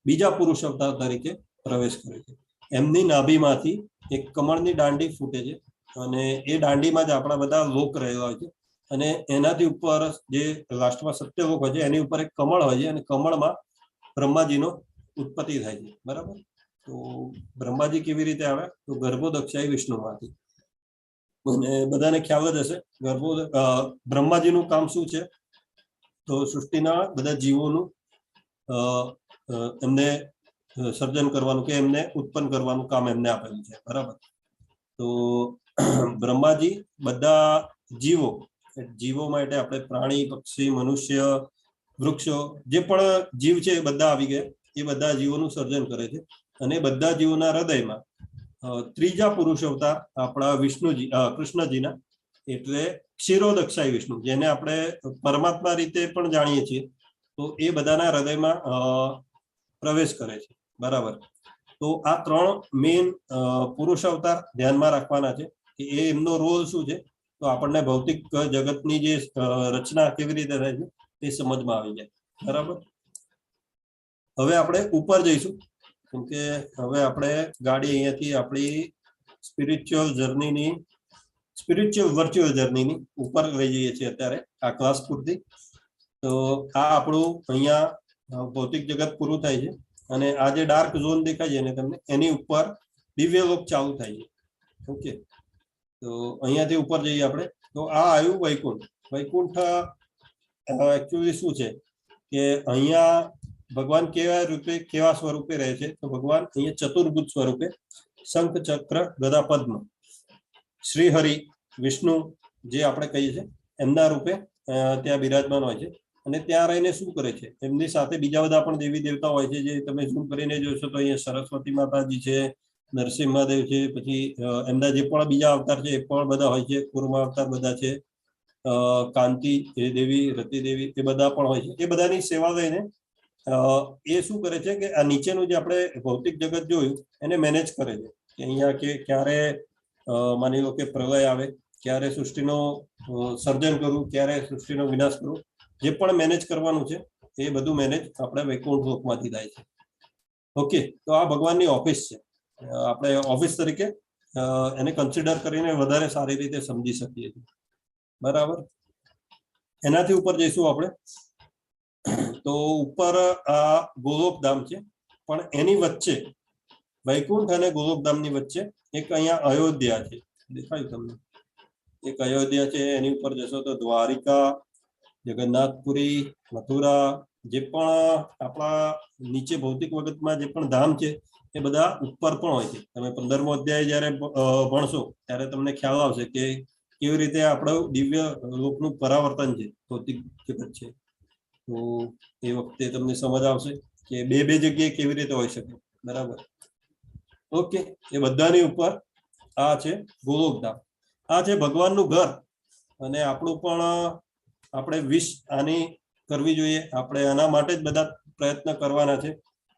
બીજા પુરુષ અવતાર તરીકે પ્રવેશ કરે છે. એમની નાભીમાંથી એક કમળની દાંડી ફૂટે છે, અને એ દાંડીમાં જ આપણા બધા લોક રહેલા હોય છે. અને એનાથી ઉપર જે લાસ્ટમાં સત્યલોક હોય છે, એની ઉપર એક કમળ હોય છે, અને કમળમાં બ્રહ્માજીનો ઉત્પત્તિ થાય છે. બરાબર. તો બ્રહ્માજી કેવી રીતે આવે? તો ગર્ભોદક્ષાય વિષ્ણુમાંથી. અને બધાને ખ્યાલ જ હશે બ્રહ્માજીનું કામ શું છે? તો સૃષ્ટિના બધા જીવોનું એમને સર્જન કરવાનું કે એમને ઉત્પન્ન કરવાનું કામ એમને આપેલું છે. બરાબર. તો બ્રહ્માજી બધા જીવો માટે આપણે પ્રાણી, પક્ષી, મનુષ્ય, વૃક્ષો, જે પણ જીવ છે એ બધા આવી ગયા. એ બધા જીવોનું સર્જન કરે છે. અને બધા જીવોના હૃદયમાં ત્રીજા પુરુષ અવતાર આપણા વિષ્ણુજી, કૃષ્ણજીના, એટલે ક્ષીરોદક્ષાય વિષ્ણુ, જેને આપણે પરમાત્મા રીતે પણ જાણીએ છીએ, તો એ બધાના હૃદયમાં પ્રવેશ કરે છે. બરાબર. તો આ ત્રણ મેઇન પુરુષ અવતાર ધ્યાનમાં રાખવાના છે કે એ એમનો રોલ શું છે. તો આપણને ભૌતિક જગતની જે રચના કેવી રીતે થાય છે એ સમજમાં આવી જાય. બરાબર. હવે આપણે ઉપર જઈશું, કેમ કે હવે આપણે ગાડી અહીંયાથી આપણી સ્પિરિચ્યુઅલ વર્ચ્યુઅલ જર્નીની ઉપર લઈ જઈએ છીએ અત્યારે આ ક્લાસ પૂરતી. તો આ આપણું અહીંયા ભૌતિક જગત પૂરું થાય છે, અને આ જે ડાર્ક ઝોન દેખાય છે ને તમને, એની ઉપર દિવ્ય લોક ચાલુ થાય છે. ઓકે, તો અહીંયાથી ઉપર જઈએ આપણે. તો આ આવ્યું વૈકુંઠ. વૈકુંઠ એકચ્યુઅલી શું છે કે અહીંયા ભગવાન કેવા સ્વરૂપે રહે છે? તો ભગવાન અહીંયા ચતુર્ભુજ સ્વરૂપે શંખ, ચક્ર, ગદા, પદ્મ, શ્રી હરિ, વિષ્ણુ જે આપણે કહીએ છીએ એમના રૂપે ત્યાં બિરાજમાન હોય છે. અને ત્યાં રહીને શું કરે છે? એમની સાથે બીજા બધા પણ દેવી દેવતા હોય છે, જે તમે ઝૂમ કરીને જોશો તો અહીંયા સરસ્વતી માતાજી છે, નરસિંહ મહાદેવ છે, પછી એમના જે પણ બીજા અવતાર છે એ પણ બધા હોય છે, કુર્મા અવતાર બધા છે, કાંતિ દેવી, રતિ દેવી, એ બધા પણ હોય છે. એ બધાની સેવા લઈને એ શું કરે છે કે આ નીચેનું જે આપણે ભૌતિક જગત જોયું એને મેનેજ કરે છે. કે અહીંયા કે ક્યારે માની લો કે પ્રલય આવે, ક્યારે સૃષ્ટિનો સર્જન કરવું, ક્યારે સૃષ્ટિનો વિનાશ કરવું, જે પણ મેનેજ કરવાનું છે એ બધું મેનેજ આપણે વૈકુંઠ લોકમાંથી થાય છે. ઓકે, તો આ ભગવાનની ઓફિસ છે. આપણે ઓફિસ તરીકે એને કન્સિડર કરીને વધારે સારી રીતે સમજી શકીએ છીએ. બરાબર. એનાથી ઉપર જઈશું આપણે. તો ઉપર આ ગોલોકધામ છે, પણ એની વચ્ચે વૈકુંઠ અને ગોલોકધામની વચ્ચે એક અહીંયા અયોધ્યા છે. દેખાયું તમને? એક અયોધ્યા છે. એની ઉપર જશો તો દ્વારિકા, જગન્નાથપુરી, મથુરા, જે પણ આપણા નીચે ભૌતિક જગતમાં જે પણ ધામ છે એ બધા ઉપર પણ હોય છે. તમે 15મો અધ્યાય જયારે ભણશો ત્યારે તમને ખ્યાલ આવશે કે કેવી રીતે આપણું દિવ્ય લોકનું પરાવર્તન છે, ભૌતિક જગત છે. તો એ વખતે તમને સમજ આવશે કે બે જગ્યાએ કેવી રીતે હોઈ શકે. બરાબર. ઓકે, એ બધાની ઉપર આ છે ગોલોકધામ. આ છે ભગવાનનું ઘર. અને આપણું પણ આપણે વિશ આની કરવી જોઈએ. આપણે આના માટે જ બધા પ્રયત્ન કરવાના છે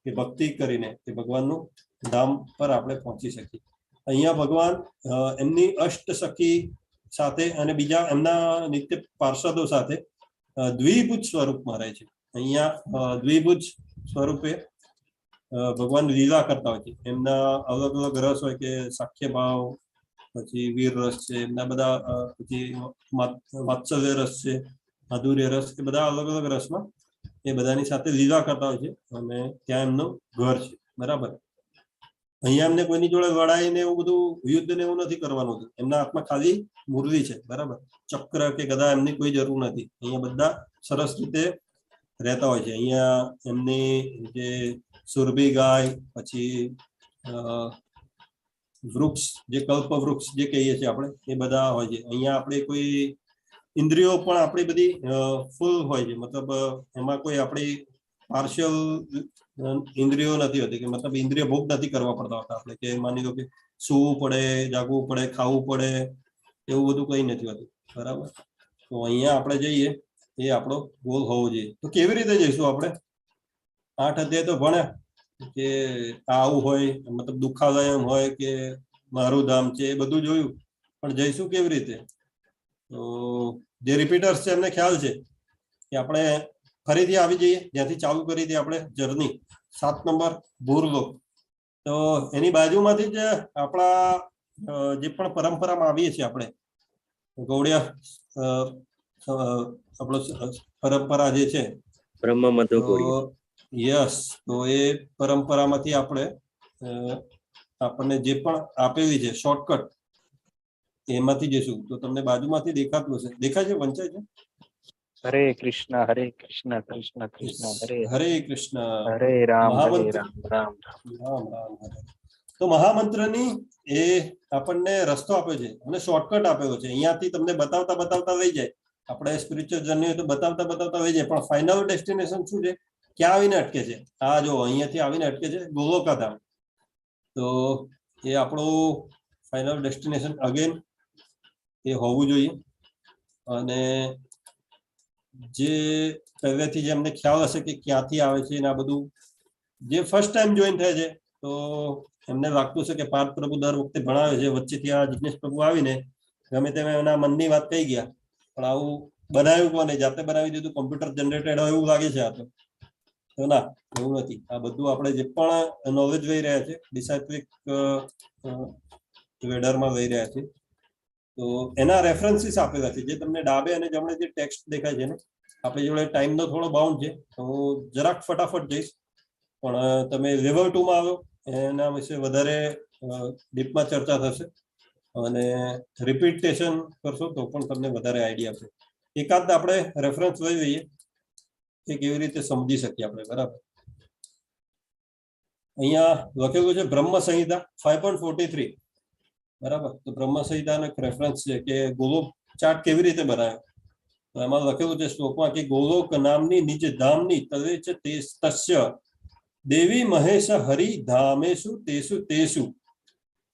કે ભક્તિ કરીને કે ભગવાનનું ધામ પર આપણે પહોંચી શકીએ. અહીંયા ભગવાન એમની અષ્ટ સખી સાથે અને બીજા એમના નિત્ય પાર્ષદો સાથે દ્વિભુજ સ્વરૂપમાં રહે છે. અહીંયા દ્વિભુજ સ્વરૂપે ભગવાન લીલા કરતા હોય છે. એમના અલગ અલગ રસ હોય કે સાખ્ય ભાવ, પછી વીર રસ છે, એમના બધા, પછી વાત્સલ્ય રસ છે, માધુર્ય રસ, એ બધા અલગ અલગ રસમાં એ બધાની સાથે લીલા કરતા હોય છે. અને ત્યાં એમનું ઘર છે. બરાબર. અહીંયા એમને કોઈની જોડે લડાઈ ને એવું બધું યુદ્ધ ને એવું નથી કરવાનું. એમના હાથમાં ખાલી મુરલી છે, બરાબર. ચક્ર કે ગદા એમની કોઈ જરૂર નથી. અહીંયા બધા સરસ રીતે રહેતા હોય છે. અહીંયા એમની જે સુરભી ગાય, પછી વૃક્ષ, જે કલ્પ વૃક્ષ જે કહીએ છીએ આપણે, એ બધા હોય છે. અહીંયા આપણે કોઈ ઇન્દ્રિયો પણ આપણી બધી ફૂલ હોય છે, મતલબ એમાં કોઈ આપણી પાર્શિયલ ઇન્દ્રિયો નથી હોતી, કે મતલબ ઇન્દ્રિય ભોગ નથી કરવા પડતા હોતા આપણે, કે માની લો કે સૂવું પડે, જાગવું પડે, ખાવું પડે, એવું બધું કઈ નથી હોતું, બરાબર. તો અહીંયા આપણે જઈએ એ આપણો ગોલ હોવો જોઈએ. તો કેવી રીતે જઈશું આપણે? 8 અધ્યાય તો ભણ્યા કે આવું હોય, મતલબ દુખાલયમ હોય કે મારું ધામ છે, એ બધું જોયું, પણ જઈશું કેવી રીતે? તો જે રિપીટર્સ છે એમને ખ્યાલ છે કે આપણે ફરીથી આવી જઈએ જ્યાંથી ચાલુ કરી હતી આપણે જર્ની, 7 નંબર ભૂરલોક. તો એની બાજુમાંથી જ આપણા જે પણ પરંપરામાં આવીએ છીએ આપણે, ગૌડિયા આપણો પરંપરા જે છે યસ, તો એ પરંપરામાંથી આપણે આપણને જે પણ આપેલી છે શોર્ટકટ, એમાંથી જઈશું. તો તમને બાજુમાંથી દેખાતું હશે, દેખાય છે? વંચાય છે? હરે કૃષ્ણ કૃષ્ણ કૃષ્ણ હરે કૃષ્ણ હરે રામ મહામંત્ર, રામ રામ રામ હરે. તો મહામંત્રની એ આપણને રસ્તો આપ્યો છે અને શોર્ટકટ આપેલો છે. અહીંયાથી તમને બતાવતા બતાવતા લઈ જાય. આપણે સ્પિરિચ્યુઅલ જર્ની હોય તો બતાવતા બતાવતા લઈ જાય, પણ ફાઇનલ ડેસ્ટિનેશન શું છે? ક્યાં આવીને અટકે છે? આ જો અહીંયાથી આવીને અટકે છે ગોલોકાધામ. તો એ આપણું ફાઇનલ ડેસ્ટિનેશન અગેન એ હોવું જોઈએ. અને જે પહેલેથી જે એમને ખ્યાલ હશે કે ક્યાંથી આવે છે, આ બધું જે ફર્સ્ટ ટાઈમ જોઈન થાય છે, તો એમને લાગતું છે કે પાર્થ પ્રભુ દર વખતે ભણાવે છે, વચ્ચેથી આ જિગ્નેશ પ્રભુ આવીને ગમે તેમ એના મનની વાત કહી ગયા, પણ આવું બનાવ્યું કોને? જાતે બનાવી દીધું, કોમ્પ્યુટર જનરેટેડ હોય એવું લાગે છે આ તો ના, એવું નથી. આ બધું આપણે જે પણ નોલેજ લઈ રહ્યા છે ડિસાઇપ્લિક વેડરમાં લઈ રહ્યા છે, તો એના રેફરન્સીસ આપેલા છે, જે તમને ડાબે અને જમણે જે ટેક્સ્ટ દેખાય છે ને, આપણી જોડે ટાઈમનો થોડો બાઉન્ડ છે, તો હું જરાક ફટાફટ જઈશ, પણ તમે લેવલ 2 માં આવો એના વિશે વધારે ડીપમાં ચર્ચા થશે, અને રિપીટેશન કરશો તો પણ તમને વધારે આઈડિયા છે. એકાદ આપણે રેફરન્સ લઈ લઈએ કે કેવી રીતે સમજી શકીએ આપણે, બરાબર. અહીંયા લખેલું છે બ્રહ્મ સંહિતા 5.43, બરાબર. તો બ્રહ્મ સંહિતાનો એક રેફરન્સ છે કે ગોલોક ચાર્ટ કેવી રીતે બનાવે. તો એમાં લખેલું છે શ્લોકમાં કે ગોલોક નામની નિજ ધામની તવે છે તસ્ય દેવી મહેશ હરિ ધામેશુ તેસુ તેસુ.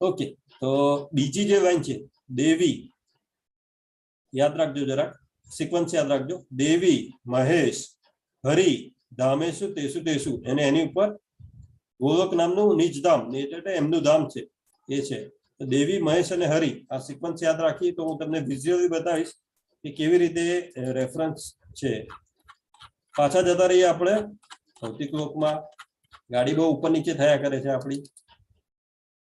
ઓકે, તો બીજી જે લાઈન છે દેવી, યાદ રાખજો, જરાક સિક્વન્સ યાદ રાખજો. દેવી મહેશ હરિ ધામેશુ તેસુ તેસુ, અને એની ઉપર ગોલોક નામનું નિજ ધામ, એટલે એમનું ધામ છે એ છે. દેવી મહેશ અને હરિ, આ સિક્વન્સ યાદ રાખી તો હું તમને વિઝ્યુઅલી બતાવીશ કે કેવી રીતે રેફરન્સ છે. પાછા જતા રહીએ આપણે ભૌતિક લોકમાં. ગાડી બહુ ઉપર નીચે થયા કરે છે આપણી,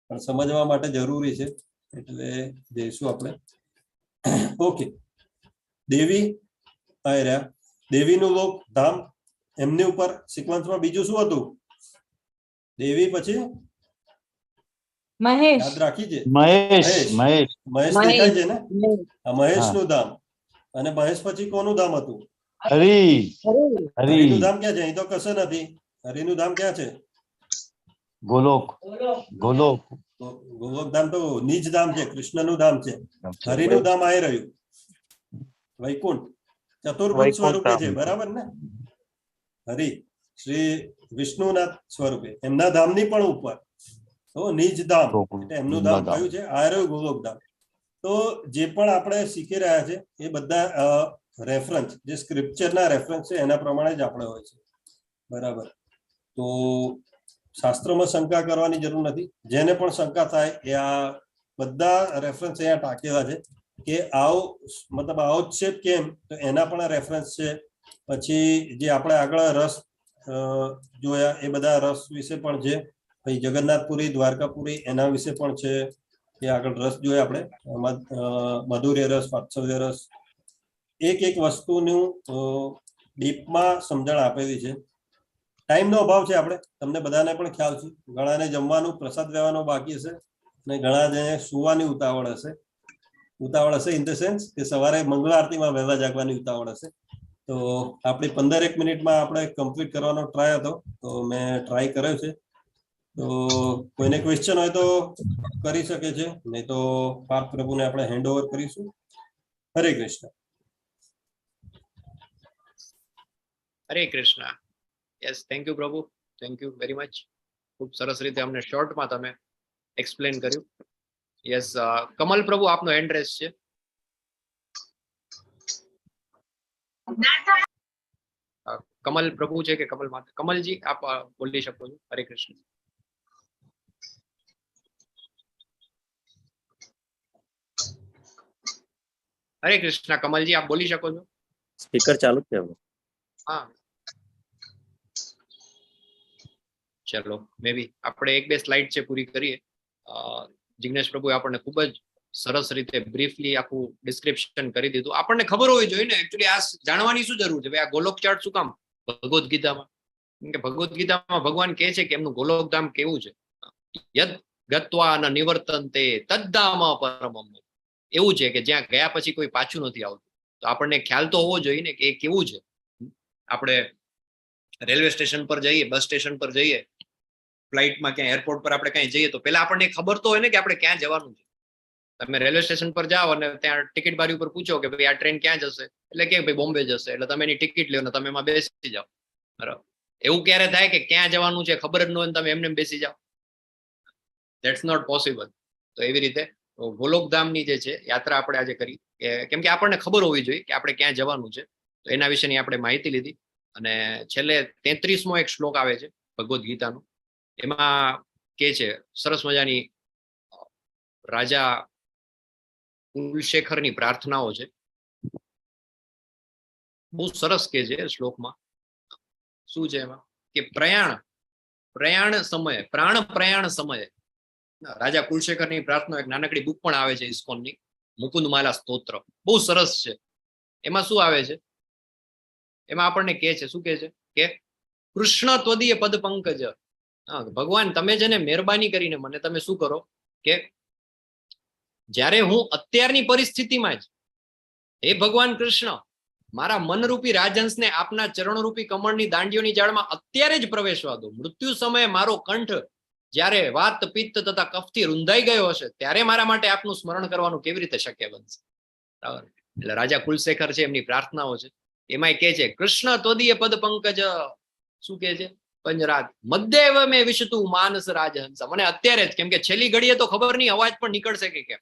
પણ સમજવા માટે જરૂરી છે, એટલે જઈશું આપણે. ઓકે, દેવી આવી રહ્યા, દેવીનું લોક ધામ, એમની ઉપર સિક્વન્સમાં બીજું શું હતું? દેવી પછી મહેશ, યાદ રાખી છે, મહેશ મહેશ મહેશ દેખાય છે ને, આ મહેશ નું ધામ. અને મહેશ પછી કોનું ધામ હતું? હરિ હરિનું ધામ ક્યાં છે? અહીં તો કશે નથી. હરિનું ધામ ક્યાં છે? ગોલોક ગોલોક ગોલોક ધામ તો નિજ ધામ છે, કૃષ્ણનું ધામ છે. હરિનું ધામ આવી રહ્યું વૈકુંઠ, ચતુર્ભુજ સ્વરૂપે છે, બરાબર ને? હરિ શ્રી વિષ્ણુના સ્વરૂપે, એમના ધામની પણ ઉપર તો નિજ ધામ, એટલે એમનું ધામ કયું છે? આ રહ્યું ગોલોક ધામ. તો જે પણ આપણે શીખી રહ્યા છે એ બધા રેફરન્સ, જે સ્ક્રિપ્ચરના રેફરન્સ છે એના પ્રમાણે જ આપણે હોય છે, બરાબર. તો શાસ્ત્રોમાં શંકા કરવાની જરૂર નથી. જેને પણ શંકા થાય એ આ બધા રેફરન્સ અહીંયા ટાંકેલા છે કે આવો, મતલબ આવો જ છે કેમ, તો એના પણ રેફરન્સ છે. પછી જે આપણે આગળ રસ જોયા એ બધા રસ વિશે પણ છે. પછી જગન્નાથપુરી, દ્વારકાપુરી, એના વિશે પણ છે. એ આગળ રસ જોયા આપણે, મધુર્ય રસ, વાત્સલ્ય રસ, એક એક વસ્તુનું ડીપમાં સમજણ આપેલી છે. ટાઈમનો અભાવ છે આપણે, તમને બધાને પણ ખ્યાલ છે. ઘણાને જમવાનું પ્રસાદ લેવાનો બાકી હશે અને ઘણાને સુવાની ઉતાવળ હશે ઇન ધ સેન્સ કે સવારે મંગળ આરતીમાં વહેલા જાગવાની ઉતાવળ હશે. તો આપણે 15 મિનિટમાં આપણે કમ્પ્લીટ કરવાનો ટ્રાય હતો, તો મેં ટ્રાય કર્યો છે. તો કોઈને ક્વેશ્ચન હોય તો કરી શકે છે, નહીં તો પાર્થ પ્રભુને આપણે હેન્ડ ઓવર કરીશું. હરે કૃષ્ણ. હરે કૃષ્ણ. યસ, થેન્ક યુ પ્રભુ, થેન્ક યુ વેરી મચ. ખૂબ સરસ રીતે અમને શોર્ટમાં તમે એક્સપ્લેન કર્યું. યસ, કમલ પ્રભુ આપનો હેન્ડ રેસ છે. કમલ પ્રભુ છે કે કમલ માતા? કમલજી આપ બોલી શકો છો. હરે કૃષ્ણ. હરે કૃષ્ણ. કમલજી આપ બોલી શકો છો. સ્પીકર ચાલુ છે હવે? હા, ચલો મે બી આપણે 1-2 સ્લાઇડ છે પૂરી કરીએ. જિગ્નેશ પ્રભુએ આપણને ખૂબ જ સરસ રીતે બ્રીફલી આખું ડિસ્ક્રિપ્શન કરી દીધું. આપણને ખબર હોવી જોઈએ ને એકચ્યુઅલી આ જાણવાની શું જરૂર છે ભાઈ, આ ગોલોક ચાર્ટ શું કામ ભગવદ્ ગીતામાં? કેમ કે ભગવદ્ ગીતામાં ભગવાન કહે છે કે એમનું ગોલોકધામ કેવું છે. યદ ગત્વા ન નિવર્તન્તે તદ્ધામ પરમમ. એવું છે કે જ્યાં ગયા પછી કોઈ પાછું નથી આવતું. તો આપણને ખ્યાલ તો હોવો જોઈએ ને કે એ કેવું છે. આપણે રેલવે સ્ટેશન પર જઈએ, બસ સ્ટેશન પર જઈએ, ફ્લાઇટમાં ક્યાં એરપોર્ટ પર આપણે ક્યાંય જઈએ તો પેલા આપણને ખબર તો હોય ને કે આપણે ક્યાં જવાનું છે. તમે રેલવે સ્ટેશન પર જાઓ અને ત્યાં ટિકિટ બારી ઉપર પૂછો કે ભાઈ આ ટ્રેન ક્યાં જશે, એટલે કે ભાઈ બોમ્બે જશે, એટલે તમે એની ટિકિટ લ્યો ને તમે એમાં બેસી જાઓ. બરાબર. એવું ક્યારે થાય કે ક્યાં જવાનું છે ખબર જ ન હોય ને તમે એમને બેસી જાઓ? That's not possible. તો એવી રીતે ગોલોકધામની જે છે યાત્રા આપણે આજે કરી, કેમ કે આપણને ખબર હોવી જોઈએ કે આપણે ક્યાં જવાનું છે. તો એના વિશેની આપણે માહિતી લીધી. અને છેલ્લે 33મો એક શ્લોક આવે છે ભગવદ્ ગીતાનો. એમાં કે છે સરસ મજાની રાજા કુલશેખરની પ્રાર્થનાઓ છે. બહુ સરસ કે છે શ્લોકમાં. શું છે એમાં કે પ્રયાણ સમયે, પ્રાણ પ્રયાણ સમયે રાજા કુલશેખરની પ્રાર્થના એક નાનકડી બુક પણ આવે છે ઇસ્કોનની, મુકુંદમાલા સ્તોત્ર. બહુ સરસ છે. એમાં શું આવે છે, એમાં આપણને કહે છે, શું કહે છે કે કૃષ્ણ ત્વદીય પદ પંકજ. ભગવાન તમે છે ને મહેરબાની કરીને મને તમે શું કરો કે જ્યારે હું અત્યારની પરિસ્થિતિમાં જ હે ભગવાન કૃષ્ણ મારા મનરૂપી રાજહંસને આપના ચરણરૂપી કમળની દાંડીઓની જાળમાં અત્યારે જ પ્રવેશવા દો. મૃત્યુ સમયે મારો કંઠ જ્યારે વાત પિત્ત તથા કફથી રૂંધાઈ ગયો હશે ત્યારે મારા માટે આપનું સ્મરણ કરવાનું કેવી રીતે શક્ય બનશે. બરાબર. એટલે રાજા કુલશેખર છે એમની પ્રાર્થનાઓ છે. એમાં કે છે કૃષ્ણ તોદીય પદ પંકજ. શું કે છે? પંજરાત મધ્યવ મેં વિશતું માનસ રાજહંસ. મને અત્યારે જ, કેમ કે છેલ્લી ઘડીએ તો ખબર નહીં અવાજ પણ નીકળશે કે કેમ.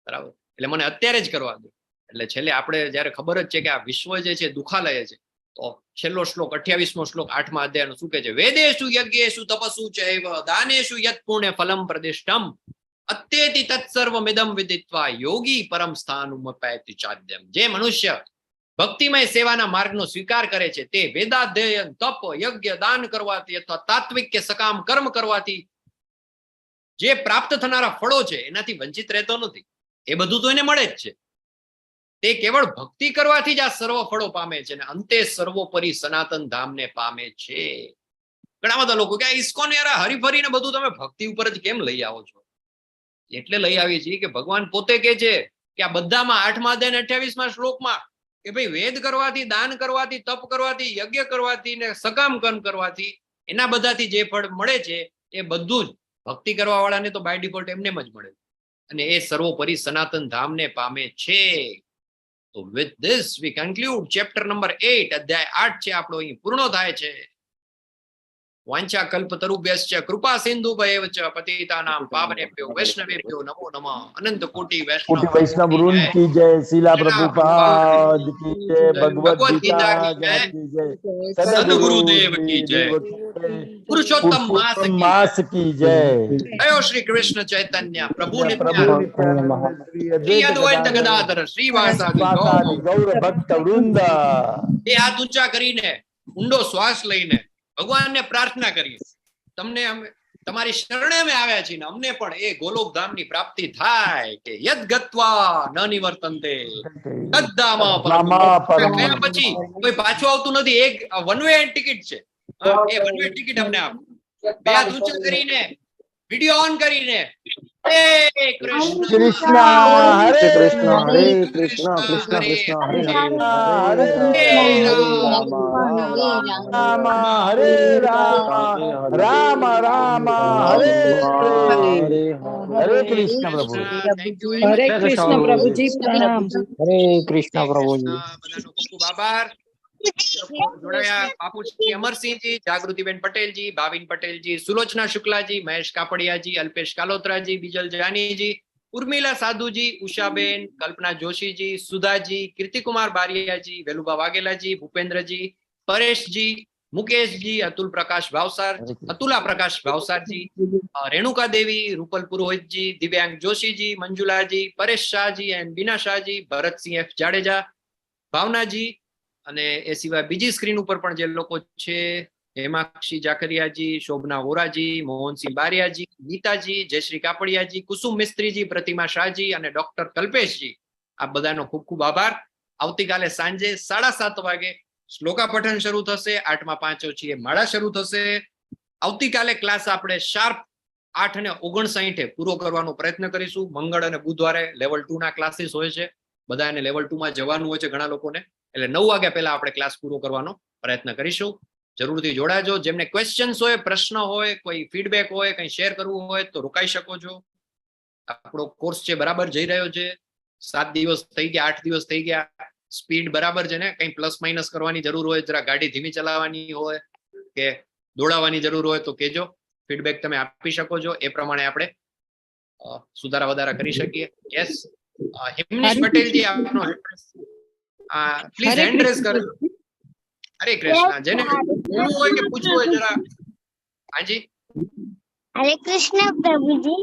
બરાબર. એટલે મને અત્યારે જ કરવા દો. એટલે છેલ્લે આપણે જયારે ખબર જ છે કે આ વિશ્વ જે છે દુખાલય છે, તો છેલ્લો શ્લોક 28મો શ્લોક 8મા અધ્યાયનો શું કે છે? વેદેષુ યજ્ઞેષુ તપસુ ચૈવ દાનેષુ યત પુણ્ય ફલમ પ્રદિષ્ટમ અત્યેતિ તત્સર્વમિદમ વિદિત્વા યોગી પરમ સ્થાનુમપૈતિ ચાદ્યમ. જે મનુષ્ય ભક્તિમય સેવાના માર્ગનો સ્વીકાર કરે છે તે વેદાધ્યયન, તપ, યજ્ઞ, દાન કરવાથી અથવા તાત્વિક કે સકામ કર્મ કરવાથી જે પ્રાપ્ત થનારા ફળો છે એનાથી વંચિત રહેતો નથી. એ બધું તો એને મળે જ છે. તે કેવળ ભક્તિ કરવાથી જ આ સર્વ ફળો પામે છે અને અંતે સર્વોપરી સનાતન ધામને પામે છે. ઘણા બધા લોકો કે ઇસ્કોન યાર હરીફરીને બધું તમે ભક્તિ ઉપર જ કેમ લઈ આવો છો? એટલે લઈ આવી છીએ કે ભગવાન પોતે કે છે કે આ બધામાં 8મા અધ્યાય 28મા શ્લોકમાં કે ભાઈ વેદ કરવાથી, દાન કરવાથી, તપ કરવાથી, યજ્ઞ કરવાથી ને સકામ કર્મ કરવાથી એના બધાથી જે ફળ મળે છે એ બધું જ ભક્તિ કરવા વાળાને તો બાય ડિફોલ્ટ એમને જ મળે અને એ સર્વોપરી સનાતન ધામને પામે છે. તો with this we conclude chapter number 8. અધ્યાય 8 છે આપણો અહીં પૂર્ણ થાય છે. વાંચા કલ્પતરુભ્યશ્ચ કૃપા સિંધુભ્યૈવ ચ પતિતાનાં પાવનેભ્યો વૈષ્ણવેભ્યો નમો નમઃ. અનંત કોટી વૈષ્ણવ વૃંદ કી જય, શીલા પ્રભુપાદ કી જય, ભગવદ ગીતા કી જય, સદગુરુદેવ કી જય, પુરુષોત્તમ માસ કી જય. જય શ્રી કૃષ્ણ ચૈતન્ય પ્રભુ નિત્યાનંદ શ્રી અદ્વૈત ગદાધર શ્રીવાસાદિ ગૌર ભક્ત વૃંદ. એ હાથ ઊંચા કરીને ઊંડો શ્વાસ લઈને ભગવાનને પ્રાર્થના કરીએ. તમને અમે તમારી શરણે અમે આવ્યા છીએ ને અમને પણ એ ગોલોકધામની પ્રાપ્તિ થાય કે યદ ગત્વા ન નિવર્તન્તે તદ્ધામ પરમમ. પછી કોઈ પાછું આવતું નથી. એક વન વે ટિકિટ છે. એ વન વે ટિકિટ અમને આપ. બે હાથ ઊંચા કરીને વિડિયો ઓન કરીને હરે કૃષ્ણ કૃષ્ણ હરે કૃષ્ણ હરે કૃષ્ણ કૃષ્ણ કૃષ્ણ હરે હરે રામ હરે રામ રામ રામ હરે હરે હરે કૃષ્ણ પ્રભુ હરે કૃષ્ણ પ્રભુજી પ્રણામ. હરે કૃષ્ણ પ્રભુજી. બધાનો ખૂબ ખૂબ આભાર. જોડાયા બાપુજી અમરસિંહજી, જાગૃતિબેન પટેલજી, ભાવિન પટેલજી, સુલોચના શુક્લાજી, મહેશ કાપડિયાજી, અલ્પેશ કાલોત્રાજી, બીજલ જાનીજી, ઉર્મિલા સાધુજી, ઉષાબેન, કલ્પના જોશીજી, સુધાજી, કીર્તિકુમાર બારિયાજી, વેલુબા વાઘેલાજી, ભૂપેન્દ્રજી, પરેશજી, મુકેશજી, અતુલા પ્રકાશ ભાવસારજી, રેણુકા દેવી, રૂપલ પુરોહિતજી, દિવ્યાંગ જોશીજી, મંજુલાજી, પરેશ શાહજી એન્ડ બીના શાહજી, ભરતસિંહ એફ જાડેજા, ભાવનાજી, અને એ સિવાય બીજી સ્ક્રીન ઉપર પણ જે લોકો છે હેમાક્ષી જાકરિયાજી, શોભના વોરાજી, મોહનસિંહ બારિયાજી, નીતાજી, જયશ્રી કાપડિયાજી, કુસુમ મિસ્ત્રીજી, પ્રતિમા શાહજી અને ડોક્ટર કલ્પેશજી, આ બધાનો ખૂબ ખૂબ આભાર. આવતીકાલે સાંજે 7:30 વાગે શ્લોકા પઠન શરૂ થશે. 8:05 માળા શરૂ થશે. આવતીકાલે ક્લાસ આપણે શાર્પ 8:59 પૂરો કરવાનો પ્રયત્ન કરીશું. મંગળ અને બુધવારે લેવલ 2 ના ક્લાસીસ હોય છે. બધાને લેવલ 2 માં જવાનું હોય છે ઘણા લોકોને, એટલે 9 વાગ્યા પહેલા આપણે ક્લાસ પૂરો કરવાનો પ્રયત્ન કરીશું. જરૂરથી જોડાજો. જેમને ક્વેશ્ચન્સ હોય, પ્રશ્ન હોય, કોઈ ફીડબેક હોય, કંઈ શેર કરવું હોય તો રોકાઈ શકો છો. આપણો કોર્સ છે બરાબર જઈ રહ્યો છે. 7 દિવસ થઈ ગયા, 8 દિવસ થઈ ગયા. સ્પીડ બરાબર છે ને? કંઈ પ્લસ માઇનસ કરવાની જરૂર હોય, જરા ગાડી ધીમી ચલાવવાની હોય કે દોડાવવાની જરૂર હોય તો કહેજો. ફીડબેક તમે આપી શકો છો. એ પ્રમાણે આપણે સુધારા વધારા કરી શકીએ. યસ, હિમનીશ પટેલજી આપનો પ્લીઝ હેન્ડ રેઝ કરો. હરે કૃષ્ણ. જેને બોલવું હોય કે પૂછવું હોય જરા. હાજી. હરે કૃષ્ણ પ્રભુજી.